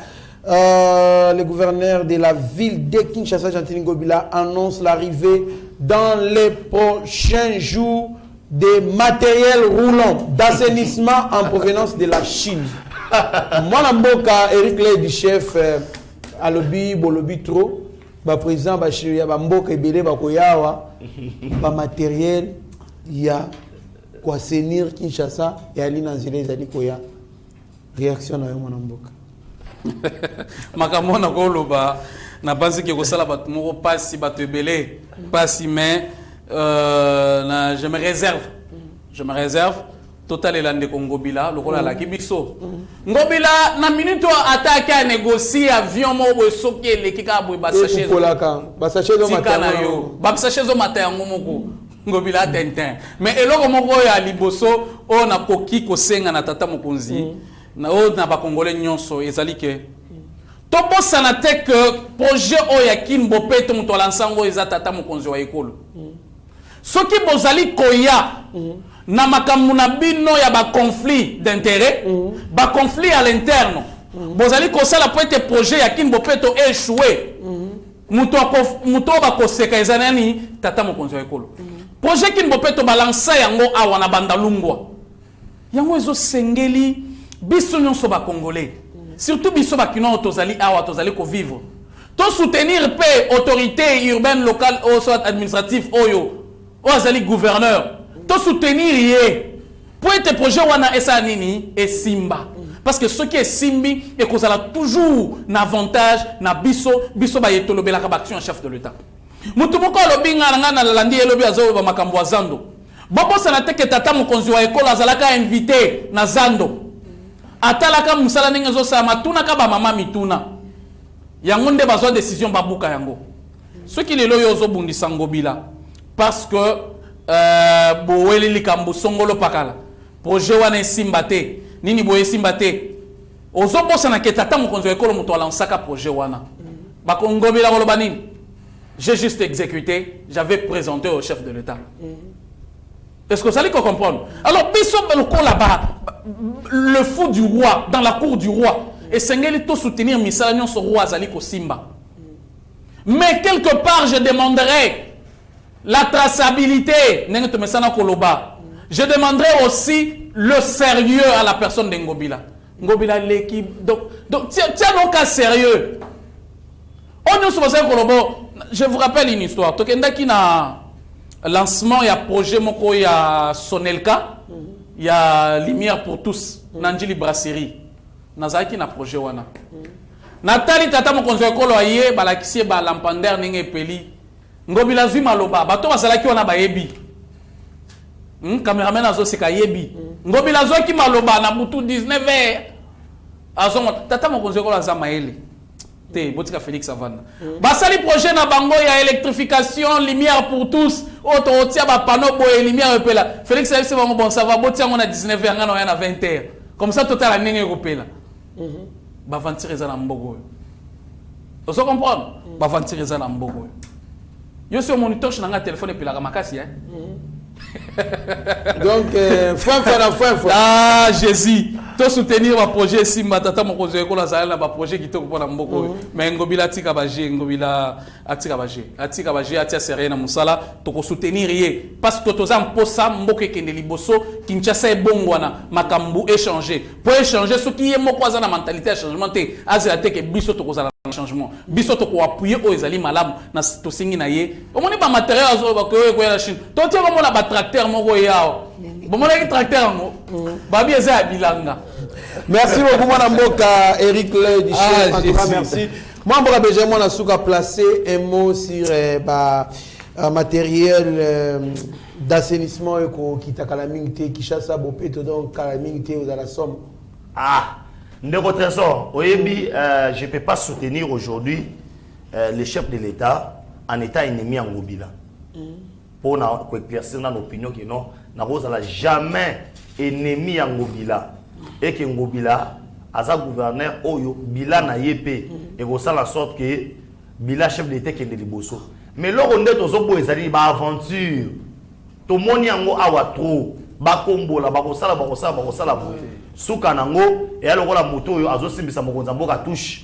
Le gouverneur de la ville de Kinshasa, Gentini Ngobila, annonce l'arrivée dans les prochains jours des matériels roulants d'assainissement en provenance de la Chine. Moi, Mboka, Eric le du chef, à lobby, bolobi trop, ba président, ba chéria, ba Mboka ebele, ba koyawa, ba matériel, il y a quoi assainir Kinshasa et Ali Nazile Zali Koya. Réaction à mon Mboka. Makamona Goloba, n'a pas dit que vous savez pas moko passi bato ebele, passi mais je me réserve je me réserve. Total Elande Ngobila, le rôle la Kibiso. Ngobila, na minute attaque à négocier avion mo soki le kika boy basache. Basache do matin. Basache do matin ngomoko. Ngobila Tintin. Mais eloko moko ya liboso o na koki ko senga na tata mokonzi. Na o na ba congolais nyonso ezali ke. Topo sanate que projet o ya Kimbo Peto muto lansango eza tata mokonzi wa ekolo. Soki bozali koya na makambo na bino ya ba conflit d'intérêt, ba conflit à l'interne. Bozali kosala po ete projet ya Kimbo Peto échoué. Muto ba koseka ezanani tata mokonzi wa ekolo. Projet Kimbo Peto balansa yango awa na bandalungwa. Yango ezo sengeli biso nyonso ba congolais. Surtout biso ba kino tozali awa tozali ko vivre. To soutenir paix autorité urbaine locale ou soit administrative oyo. Ozali gouverneur. To soutenir yé. Pour être projet wana esa nini et simba. Parce que ce qui est simbi et qu'on a toujours un avantage na biso ba yetolobe la action chef de l'État. Mutumoko lobi ngana na landi elobi azo ba makambo zando. Bobo sanate ke tata mokonzi wa ekolo azalaka invité na zando. Atalaka musala ninga zo sa matuna ka ba mama mituna. Yango nde bazwa décision babuka yango. Ce qui lelo yo zo bundisa Ngobila parce que boeli likambo songolo pakala. Projet wana simbate nini boye simbate. Ozo bosa na ke tata mokonzi wa ekolo muto alansaka projet wana. Ba Ngobila koloba nini? J'ai juste exécuté, j'avais présenté au chef de l'État. Est-ce que ça allait comprendre? Alors, là-bas, le fou du roi, dans la cour du roi, et Sengeli tout soutenir Missalagnon, ce roi Zaliko Simba. Mais quelque part, je demanderai la traçabilité, je demanderai aussi le sérieux à la personne de Ngobila. Ngobila, l'équipe. Donc, tiens donc à sérieux. Je vous rappelle une histoire. Tokendaki na lancement, il y a projet moko, il y a Sonelka, il y a Lumière pour tous, Nanjili Brasserie. Nazaki na projet wana. Natali tata mokonzo ekolo aye balakisi ba lampander nenge peli. Ngobila zui maloba, bato basalaki wana bayebi. Cameraman azo seka yebi. Ngobila zoki maloba na butu 19h. Azo tata mokonzo ekolo za maele. Botika Félix Savane. Basali projet na bango ya électrification, lumière pour tous. Auto otia ba panneau boye lumière epela. Félix Savane bango bon ça va botia ngona 19h ngana na 20h. Comme ça total la nenge epela. Ba ventir eza na mbogo. Vous comprenez? Ba ventir eza na mbogo. Yo sur moniteur na téléphone epela ka makasi Donc fin. Ah Jésus. To soutenir ma projet Simba tata mokonzi ekola zala ba projet kitoko pona mboko. Mais Ngobila tika baje Ngobila atika baje atia sérieux na musala to ko soutenir yé parce que toza mposa mboke kende liboso Kinshasa ebongwana makambu échanger. Pour échanger ce qui est moko za na mentalité à changement te azela te ke biso to ko za changement. Biso to ko appuyer o ezali malamu na to singi na yé. Omoni ba matériel azo ba ko ya la Chine. To tia ko mona ba tracteur moko yao. Bomona ki tracteur ngo. Babi eza bilanga. Merci beaucoup, mon Mboka, Eric Le du chef. En tout cas, merci. Moi, Mboka Benjamin, on a souvent placé un mot sur matériel d'assainissement qui t'a calamité, qui chasse à Bopeto, donc calamité aux à la somme. Ah, Ndeko Trésor, Oyebi, je ne peux pas soutenir aujourd'hui les chefs de l'État en état ennemi en Ngobila. Pour éclaircir notre opinion que non, n'a jamais ennemi en Ngobila. Et que Ngobila, as un gouverneur, Oyo, Bila na yépé, et vous savez la sorte que Bila chef d'État qui est de Liboso. Mais là, on est aux autres, ils ont une aventure. Tout le monde yango awa trop. Bakombo la bakosala. Soukanango, et alors la moto, azo simbisa mokonzamboka touche.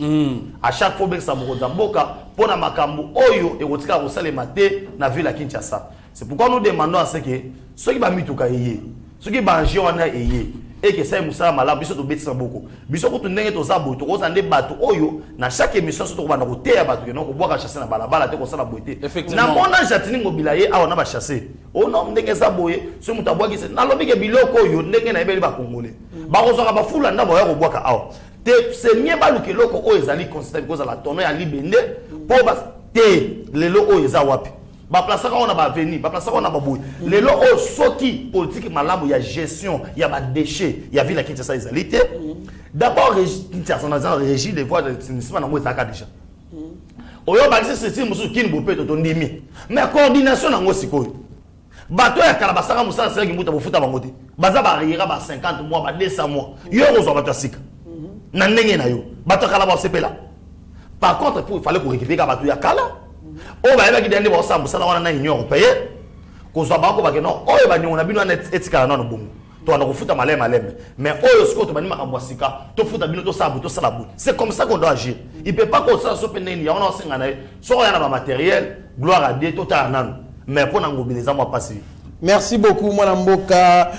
À chaque fois que ça mokonzamboka, pour na makambo, Oyo, et rotika rosale maté, na ville à Kinshasa. C'est pourquoi nous demandons à ce que ceux qui ont mis tout cahier, ceux qui ont mangé, on a ayé. Et que ça moussa malade biso to betisa beaucoup biso ko tunenge to zabo to kozande bato oyo na chaque émission so to bana ko teya bato no ko boka chasser na balabala te ko sala boité na mona jatini ngobila ye awa na ba chasser o no ndenge zaboye so mutabwa ki se na lobi ke biloko oyo ndenge na ebeli ba congolais ba ko zoka ba fula ndabo ya ko boka awa te c'est mieux ba luki loko o ezali consistant because la tono ya libende po ba te lelo o eza wapi ba place on a ba venir ba place on a ba boy lelo o soki politique malamu ya gestion ya ba déchets ya ville qui ça égalité d'abord Kinshasa na régie des voies d'assainissement na mo ça déjà oyo ba c'est c'est musu kini bopé to ndimi mais coordination na ngo sikoyo bato ya kala basaka musala c'est qui muta bofuta bangote baza ba rira ba 50 mois ba 200 mois yo ko zo bato sika na ndenge na yo bato kala ba sepela par contre il fallait ko récupérer bato ya kala o ba yeba ki dende ba sa musala wana na union européenne ko zo ba ko ba ke non oyo ba nyona bino na etika na no bongo to na ko futa malema mais oyo siko to bani makambo sika to futa bino to sabu to sala bout c'est comme ça qu'on doit agir il peut pas ko ça so peneni ya on singa na so ya na ba matériel gloire à Dieu to ta nan mais pour na mobiliser moi passer. Merci beaucoup mon mboka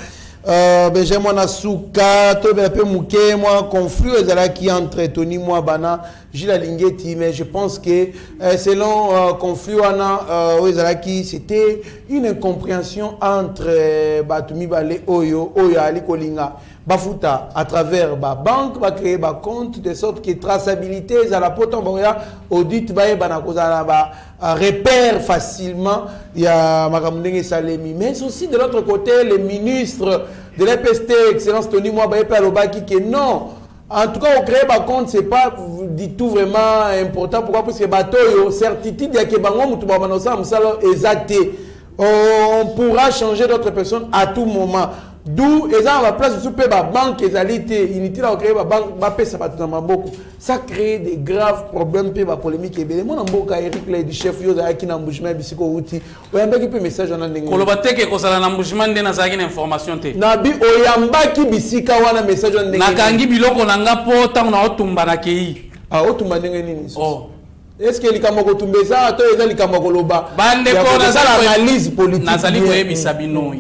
Benjamin Nasuka to be pe muke moi conflit ezalaki entre Tony moi bana Gilles Lingeti mais je pense que selon conflit wana ezalaki c'était une incompréhension entre Batumi Balé Oyo ali kolinga bafuta à travers ba banque ba créer ba compte de sorte que traçabilité za la poton boya audit ba bana kozala ba repère facilement ya makamundenge salemi mais aussi de l'autre côté le ministre de l'EPST excellence Tony moi ba pe alobaki que non en tout cas au créer ba compte c'est pas du tout vraiment important pourquoi parce que bato yo certitude ya ke bango mutu ba manosa musalo exact on pourra changer d'autres personnes à tout moment. D'où ils ont la place de la banque, unité là, créer la banque, ça crée des graves problèmes, des polémiques. Et mon amboka Eric là du chef yo qui n'a bougement bisiko outil. Oyamba qui peut message en anglais. Kolobate ke kosala na bougement de na zaki information te. Nabi oyamba ki bisika wana message en anglais. Nakangi biloko nanga po tango na otumba na kei. Ah otumba ndenge nini? Oh. Est-ce que les Kamako Tumbeza, toi, les Kamako Loba, bande ko na analyse politique. Nazali ko yebisa bino.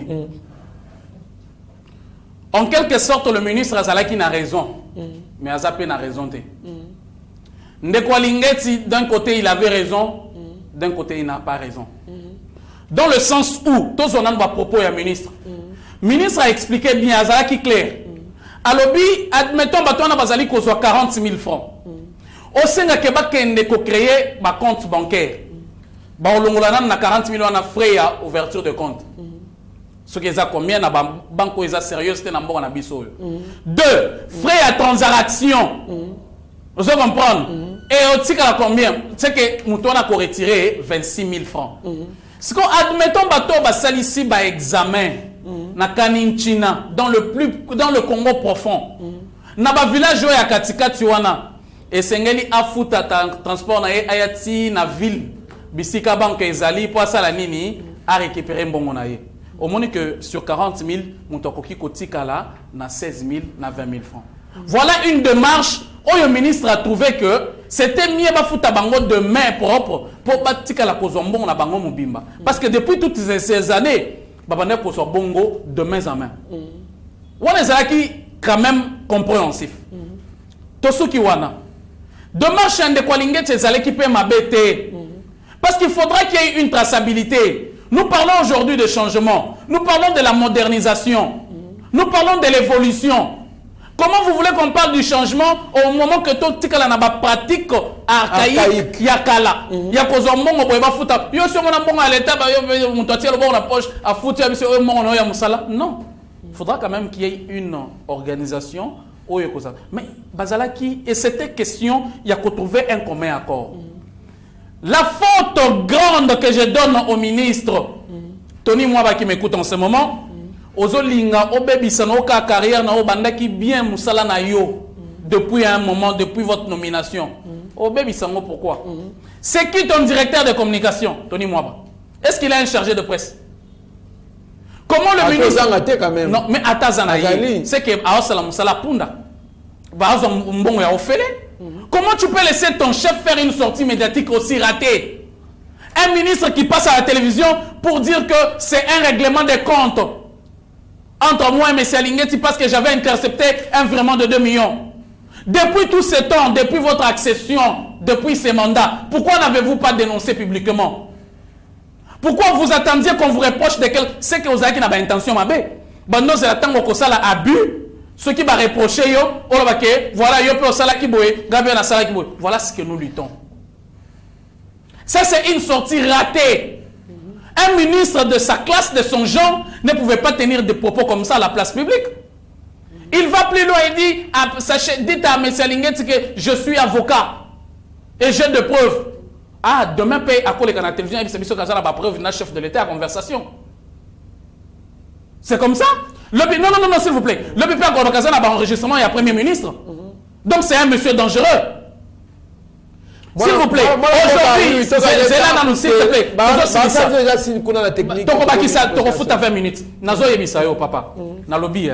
En quelque sorte, le ministre Azalaki n'a raison, mais Azapé n'a raison. Ndeko Lingeti, d'un côté, il avait raison, d'un côté, il n'a pas raison. Dans le sens où, tous on a un propos à ministre. Ministre a expliqué bien, Azalaki clair. Alobi, admettons, on a Bazali qu'on soit 40 000 francs. Au sein de Québec, on a créé un compte bancaire. On a 40 000 francs frais à ouverture de compte. Ce qui est combien na banque est sérieux c'était na mbongo na biso. 2 frais à transaction. Vous allez comprendre. Et au tika combien? C'est que mouton a retiré 26 000 francs. Ce qu'on admettons bateau ba salisi ba examen na Kaninchina dans le Congo profond. Na ba village ya Katika Tiwana et sengeli afuta transport na ayati na ville bisika banque ezali pour ça la nini a récupérer mbongo na ye. Au moins que sur 40 000, Moutokoki Kotikala na 16 000, na 20 000 francs. Voilà une démarche où le ministre a trouvé que c'était mieux de bango de main propre pour bâtir la Kozombo na bango mubimba. Parce que depuis toutes ces années, babane Kozo bongo de main en main. On est quand même compréhensif. Tosuki wana. Démarche de Kwalinget c'est allé qui peut m'abêter. Parce qu'il faudra qu'il y ait une traçabilité. Nous parlons aujourd'hui de changement. Nous parlons de la modernisation. Nous parlons de l'évolution. Comment vous voulez qu'on parle du changement au moment que tout le monde a une pratique archaïque? Il y a Kala. Il y a Kozombo, il y a Fouta. Il y a l'État, non. Il faudra quand même qu'il y ait une organisation. Mais Bazalaki, et c'était question, il y a qu'à trouver un commun accord. La faute grande que je donne au ministre, Tony Mwaba qui m'écoute en ce moment, Ozolinga, Obebisano, carrière, na Obandaki bien Moussala na yo, depuis un moment, depuis votre nomination. Obebisano, pourquoi? C'est qui ton directeur de communication, Tony Mwaba? Est-ce qu'il a un chargé de presse? Comment le ministre. Quand même. Non, mais Atazanaï, c'est que Aosala Moussala Punda, Mbongo ya Ofele. Comment tu peux laisser ton chef faire une sortie médiatique aussi ratée? Un ministre qui passe à la télévision pour dire que c'est un règlement des comptes entre moi et M. Lingeti parce que j'avais intercepté un virement de 2 millions. Depuis tout ce temps, depuis votre accession, depuis ces mandats, pourquoi n'avez-vous pas dénoncé publiquement? Pourquoi vous attendiez qu'on vous reproche de quelque... C'est que vous avez une intention, Bando, c'est la tango ça l'a abus. Ce qui va reprocher, voilà, voilà ce que nous luttons. Ça, c'est une sortie ratée. Un ministre de sa classe, de son genre, ne pouvait pas tenir des propos comme ça à la place publique. Il va plus loin et dit, sachez, dites à M. Linguet que je suis avocat et j'ai des preuves. Ah, demain, à quoi les canaux de télévision, il y a preuve, il chef de l'État à conversation. C'est comme ça? Non, s'il vous plaît. Le PP a convocation à l'enregistrement, il y a Premier ministre. Donc c'est un monsieur dangereux. S'il vous plaît. Aujourd'hui, c'est là dans nous, s'il te plaît. Donc, on va 20 minutes. Nazo Yemisayo, papa. Dans lobby,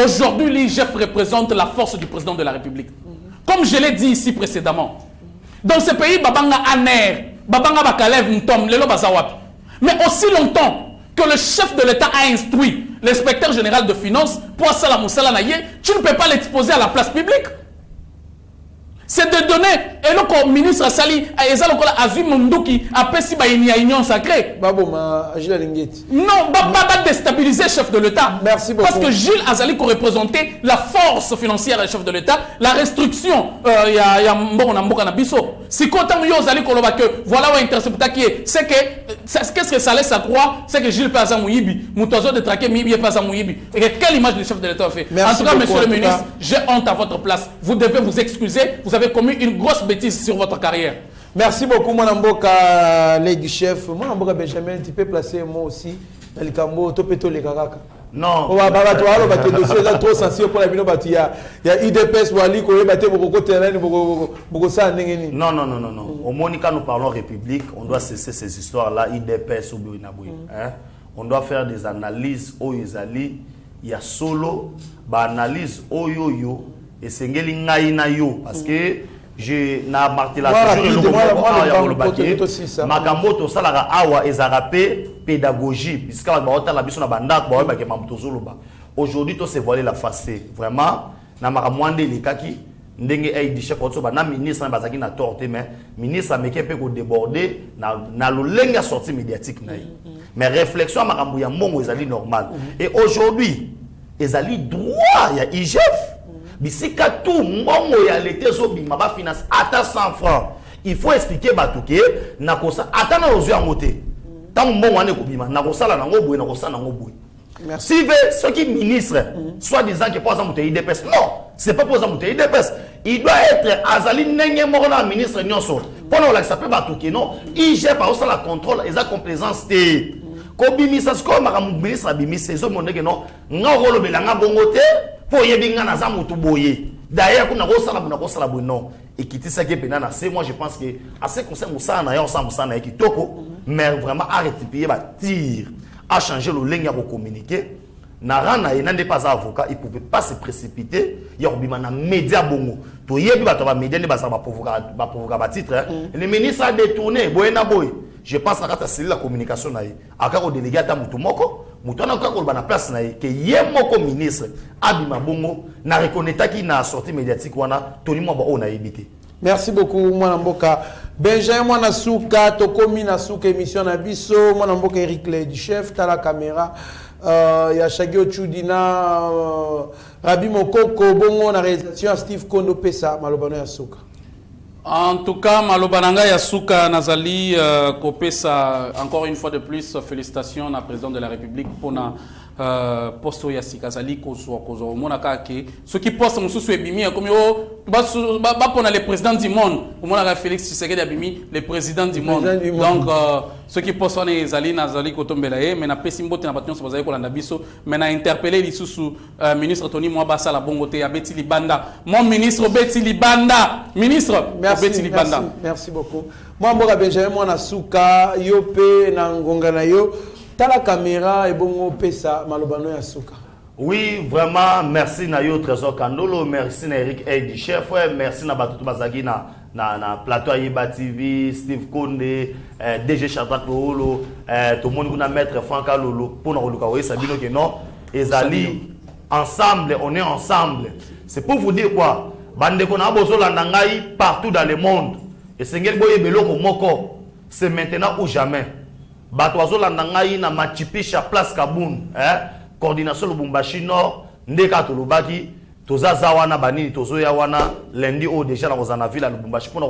aujourd'hui, l'IGF représente la force du président de la République. Comme je l'ai dit ici précédemment. Dans ce pays, Babanga Aner, Babanga Bakalev Ntom, Lelo Bazawapi. Mais aussi longtemps que le chef de l'État a instruit l'inspecteur général de finances, pour Salam Moussala Naye, tu ne peux pas l'exposer à la place publique. C'est de donner, et le ministre Sali, Azui Munduki, a Pessi Baïni à Union Sacrée. Non, pas déstabiliser le chef de l'État. Merci beaucoup. Parce que Gilles Azali représentait la force financière du chef de l'État, la restriction, il y a Mboka Nabiso. Si quand on Azali Koloba que voilà où intercepta qui est, c'est que, qu'est-ce que ça laisse à croire, c'est que Gilles Pazan Mouyibi, Moutazo de traquer Mibi et Pazan Mouyibi. Et quelle image du chef de l'État a fait? En tout cas, monsieur le ministre, j'ai honte à votre place. Vous devez vous excuser. Vous avez commis une grosse bêtise sur votre carrière. Merci beaucoup, mon amboka, Lady Chef. Mon amboka Benjamin, tu peux placer moi aussi dans le cambo, topeto les karaka. Non. On va pas toi, dossier trop sensible pour la bino bati. Il y a IDPS ou Ali, qu'on bâtir beaucoup terrain, beaucoup ça. Non. Au Monica, nous parlons République. On doit cesser ces histoires-là. IDPS ou Binaboui. On doit faire des analyses. Il y a solo, analyse Oyoyo. Et c'est Ngeli parce que je n'ai marqué la Makambo salara awa ezarapé pédagogie puisque la biso na banda aujourd'hui to se voiler la face vraiment na makamwande likaki ndenge ay di chef auto na ministre na bazaki na torte mais ministre ameke pe ko déborder na lolenga sortie médiatique na mais réflexion makambo ya mbongo ezali normal et aujourd'hui ezali droit ya IGF. Bisika tout mbongo ya l'été zo bima ba finance ata 100 francs. Il faut expliquer batuke na kosa ata na ozu ya moté. Tant mbongo ane ko bima na kosala na ngo boye na kosala na ngo boye. Merci. Si ceux qui ministre soit disant que pour exemple IDPS non, c'est pas pour exemple IDPS. Il doit être azali nenge moko na ministre nyonso. Pour la sape batuke non, IGF pa osala contrôle et sa complaisance té. Ko bimisa sko makamu ministre bimisa zo moneke non, ngolo belanga bongo té. Pour yebinga na za mutu boye d'ailleurs kuna ko sala non et qui tisa ke penana c'est moi je pense que assez concerne Moussa na yo sa Moussa na kitoko mais vraiment arrêter payer ba tir à changer le ligne pour communiquer na rana et n'était pas avocat il pouvait pas se précipiter ya obima na média bongo to yebi ba to ba média ne ba sa ba provoquer ba titre le ministre a détourné boyena boy je pense à la communication na aka ko délégué ata mutu moko mutana ko ba na place na ke yemoko ministre abima bongo na reconnaître qui na sortie médiatique wana toni mo ba on a évité. Merci beaucoup mwana mboka Benjamin mwana suka tokomi na suka émission na biso mwana mboka Eric le du chef ta la caméra ya Shagio Chudina Rabi Mokoko bongo na réalisation Steve Kondo Pesa malobano ya suka. En tout cas, Malobananga Yasuka Nazali Kopesa, encore une fois de plus, félicitations à la présidente de la République pour na posto Yasika Zali Kozo Monaka qui ceux qui postent mon sous Ebimi comme yo pour le président du monde au Monaka Félix Tshisekedi Abimi le président du monde donc ceux qui postent on Zali Nazali Kotombelaye mais na pesimbote na baton so bazali ko landa biso mais na interpeller les sous ministre Tony Mwabasa la bongote ya Betty Libanda mon ministre Betty Libanda ministre Betty Libanda merci beaucoup moi mboka Benjamin mwana suka yo pe na ngonga na yo la caméra et bon pesa malobano ya suka. Oui, vraiment merci na yo Trésor Kandolo, merci na Eric Edi chef, merci na Batutu Bazagi na plateau Yeba TV, Steve Konde, DG Chadrak Lolo, tout le monde kuna maître Franck Lolo pour nous luka Sabino que non, ezali ensemble, on est ensemble. C'est pour vous dire quoi? Bande kona bozo landangai partout dans le monde. Et sengel boye beloko moko, c'est maintenant ou jamais. Batoazo landangai na machipisha place Kaboun coordination Lubumbashi Nord ndeka tolobaki toza zawana banini tozo ya wana lundi o déjà na kozana ville à Lubumbashi pour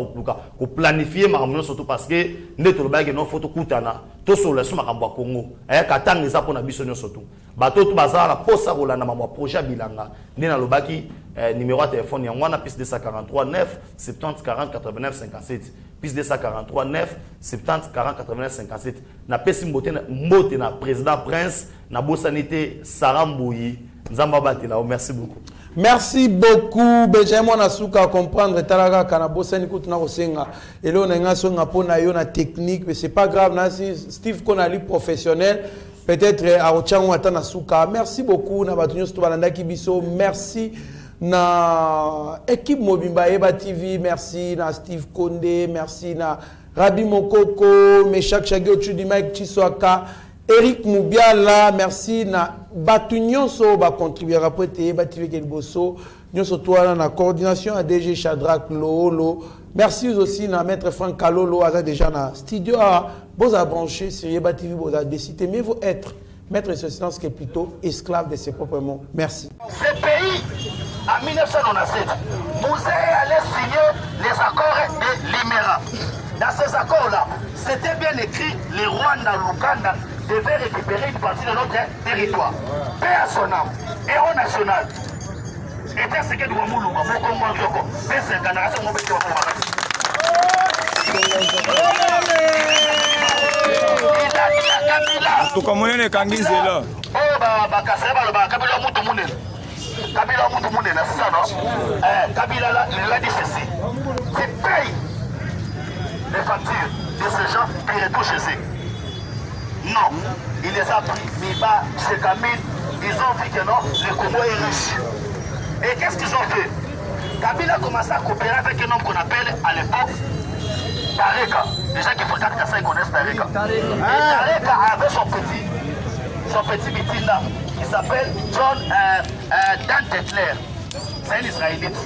ko planifier makambo surtout parce que nde to lobaki no photo kutana to solo so makambo ya Congo katanga eza pour na biso nyo surtout bato to bazala posa kolanda makambo ya projet bilanga nde na lobaki numéro de téléphone ya wana plus 243 9 70 40 89 57 plus 243 9 70 40 89 57 na pesi mbote na président Prince na bosanité Saramboui Nzamba Batila. Merci beaucoup. Merci beaucoup. Benjamin Nasuka comprendre talaga kanabo seni kutuna kosenga. Elo na ngaso ngapona yo na technique mais c'est pas grave na Steve Konali professionnel peut-être à Ochango atana suka. Merci beaucoup na batunyo sto balanda kibiso. Merci na équipe Mobimba Eba TV, merci na Steve Konde, merci na Rabi Mokoko, Meshak Chagé Ochudi Mike Chiswaka, Eric Moubiala, merci na Batu Nyonso ba contribuer à prêter Eba TV Kelboso, Nyonso toi na coordination à DG Shadrach Lolo. Merci aussi na maître Franck Kalolo a déjà na studio à Boza branché sur Eba TV Boza décidé mais vous être maître de ce silence qui est plutôt esclave de ses propres mots. Merci. Ce pays, en 1997, Mouzé allait signer les accords de Limera. Dans ces accords-là, c'était bien écrit, les Rwanda, l'Ouganda devaient récupérer une partie de notre territoire. Paix à son âme, héros national. Et c'est ce que nous avons dit, nous avons dit, c'est une génération qui nous tukamonene kangizela Kabila mutu munene c'est ça non Kabila l'a dit ceci c'est paye les factures de ces gens qui retouchent ceci non il les a pris Miba, Chekamine ils ont vu que non le Congo est riche et qu'est-ce qu'ils ont fait Kabila a commencé à coopérer avec un homme qu'on appelle à l'époque Tareka. Les gens qui fréquentent ça, ils connaissent Tareka. Et Tareka avait son petit meeting là, qui s'appelle John Dan Tetler. C'est un Israélite.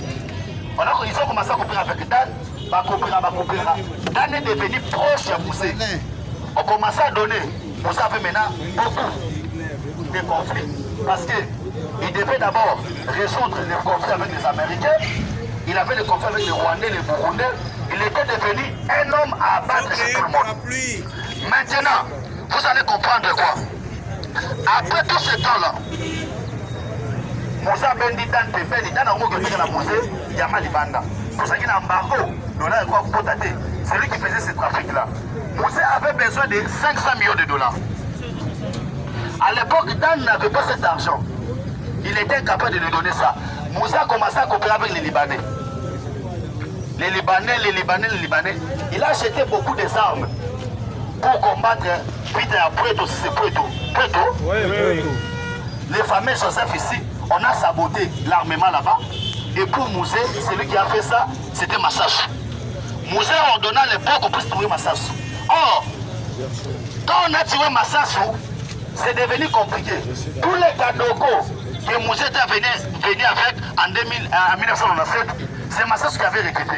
Ils ont commencé à coopérer avec Dan, Dan est devenu proche de Moussé. On commençait à donner. Moussé avait maintenant beaucoup de conflits. Parce qu'il devait d'abord résoudre les conflits avec les Américains. Il avait des conflits avec les Rwandais, les Burundais. Il était devenu un homme à abattre sur tout le monde. Maintenant, vous allez comprendre quoi. Après tout ce temps-là, Moussa Bendi Dan Tepeli, Dan Aoumo Gyotika na Moussé, Yama Libanda. Pour ça qu'il y a un embargo, c'est lui qui faisait ce trafic-là. Moussé avait besoin de 500 millions de dollars. À l'époque, Dan n'avait pas cet argent. Il était incapable de lui donner ça. Moussa a commencé à coopérer avec les Libanais. Les Libanais. Il a acheté beaucoup d'armes pour combattre Peter Preto, si c'est Preto. Oui. Les fameux Joseph ici, on a saboté l'armement là-bas. Et pour Moussé, celui qui a fait ça, c'était Massassou. Moussé a ordonné à l'époque qu'on puisse trouver Massassou. Or, quand on a tué Massassou, c'est devenu compliqué. Tous les Kadoko que Moussé était venu avec en 1997, c'est Massassou qui avait recruté.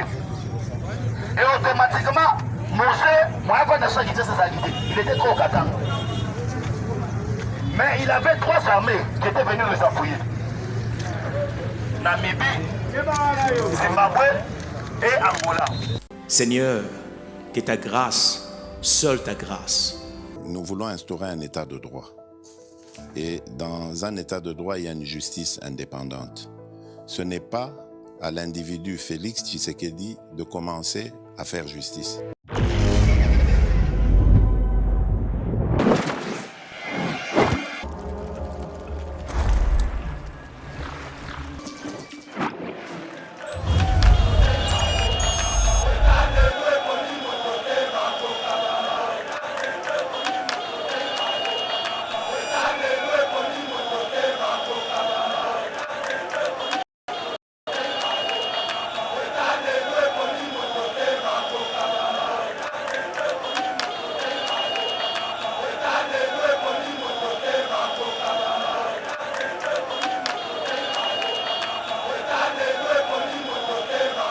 Et automatiquement, Moussé, moi avant de se quitter ses activités, il était trop au Qatar. Mais il avait 3 armées qui étaient venues les appuyer. Namibie, Zimbabwe et Angola. Seigneur, que ta grâce, seule ta grâce. Nous voulons instaurer un état de droit. Et dans un état de droit, il y a une justice indépendante. Ce n'est pas à l'individu Félix Tshisekedi de commencer à faire justice.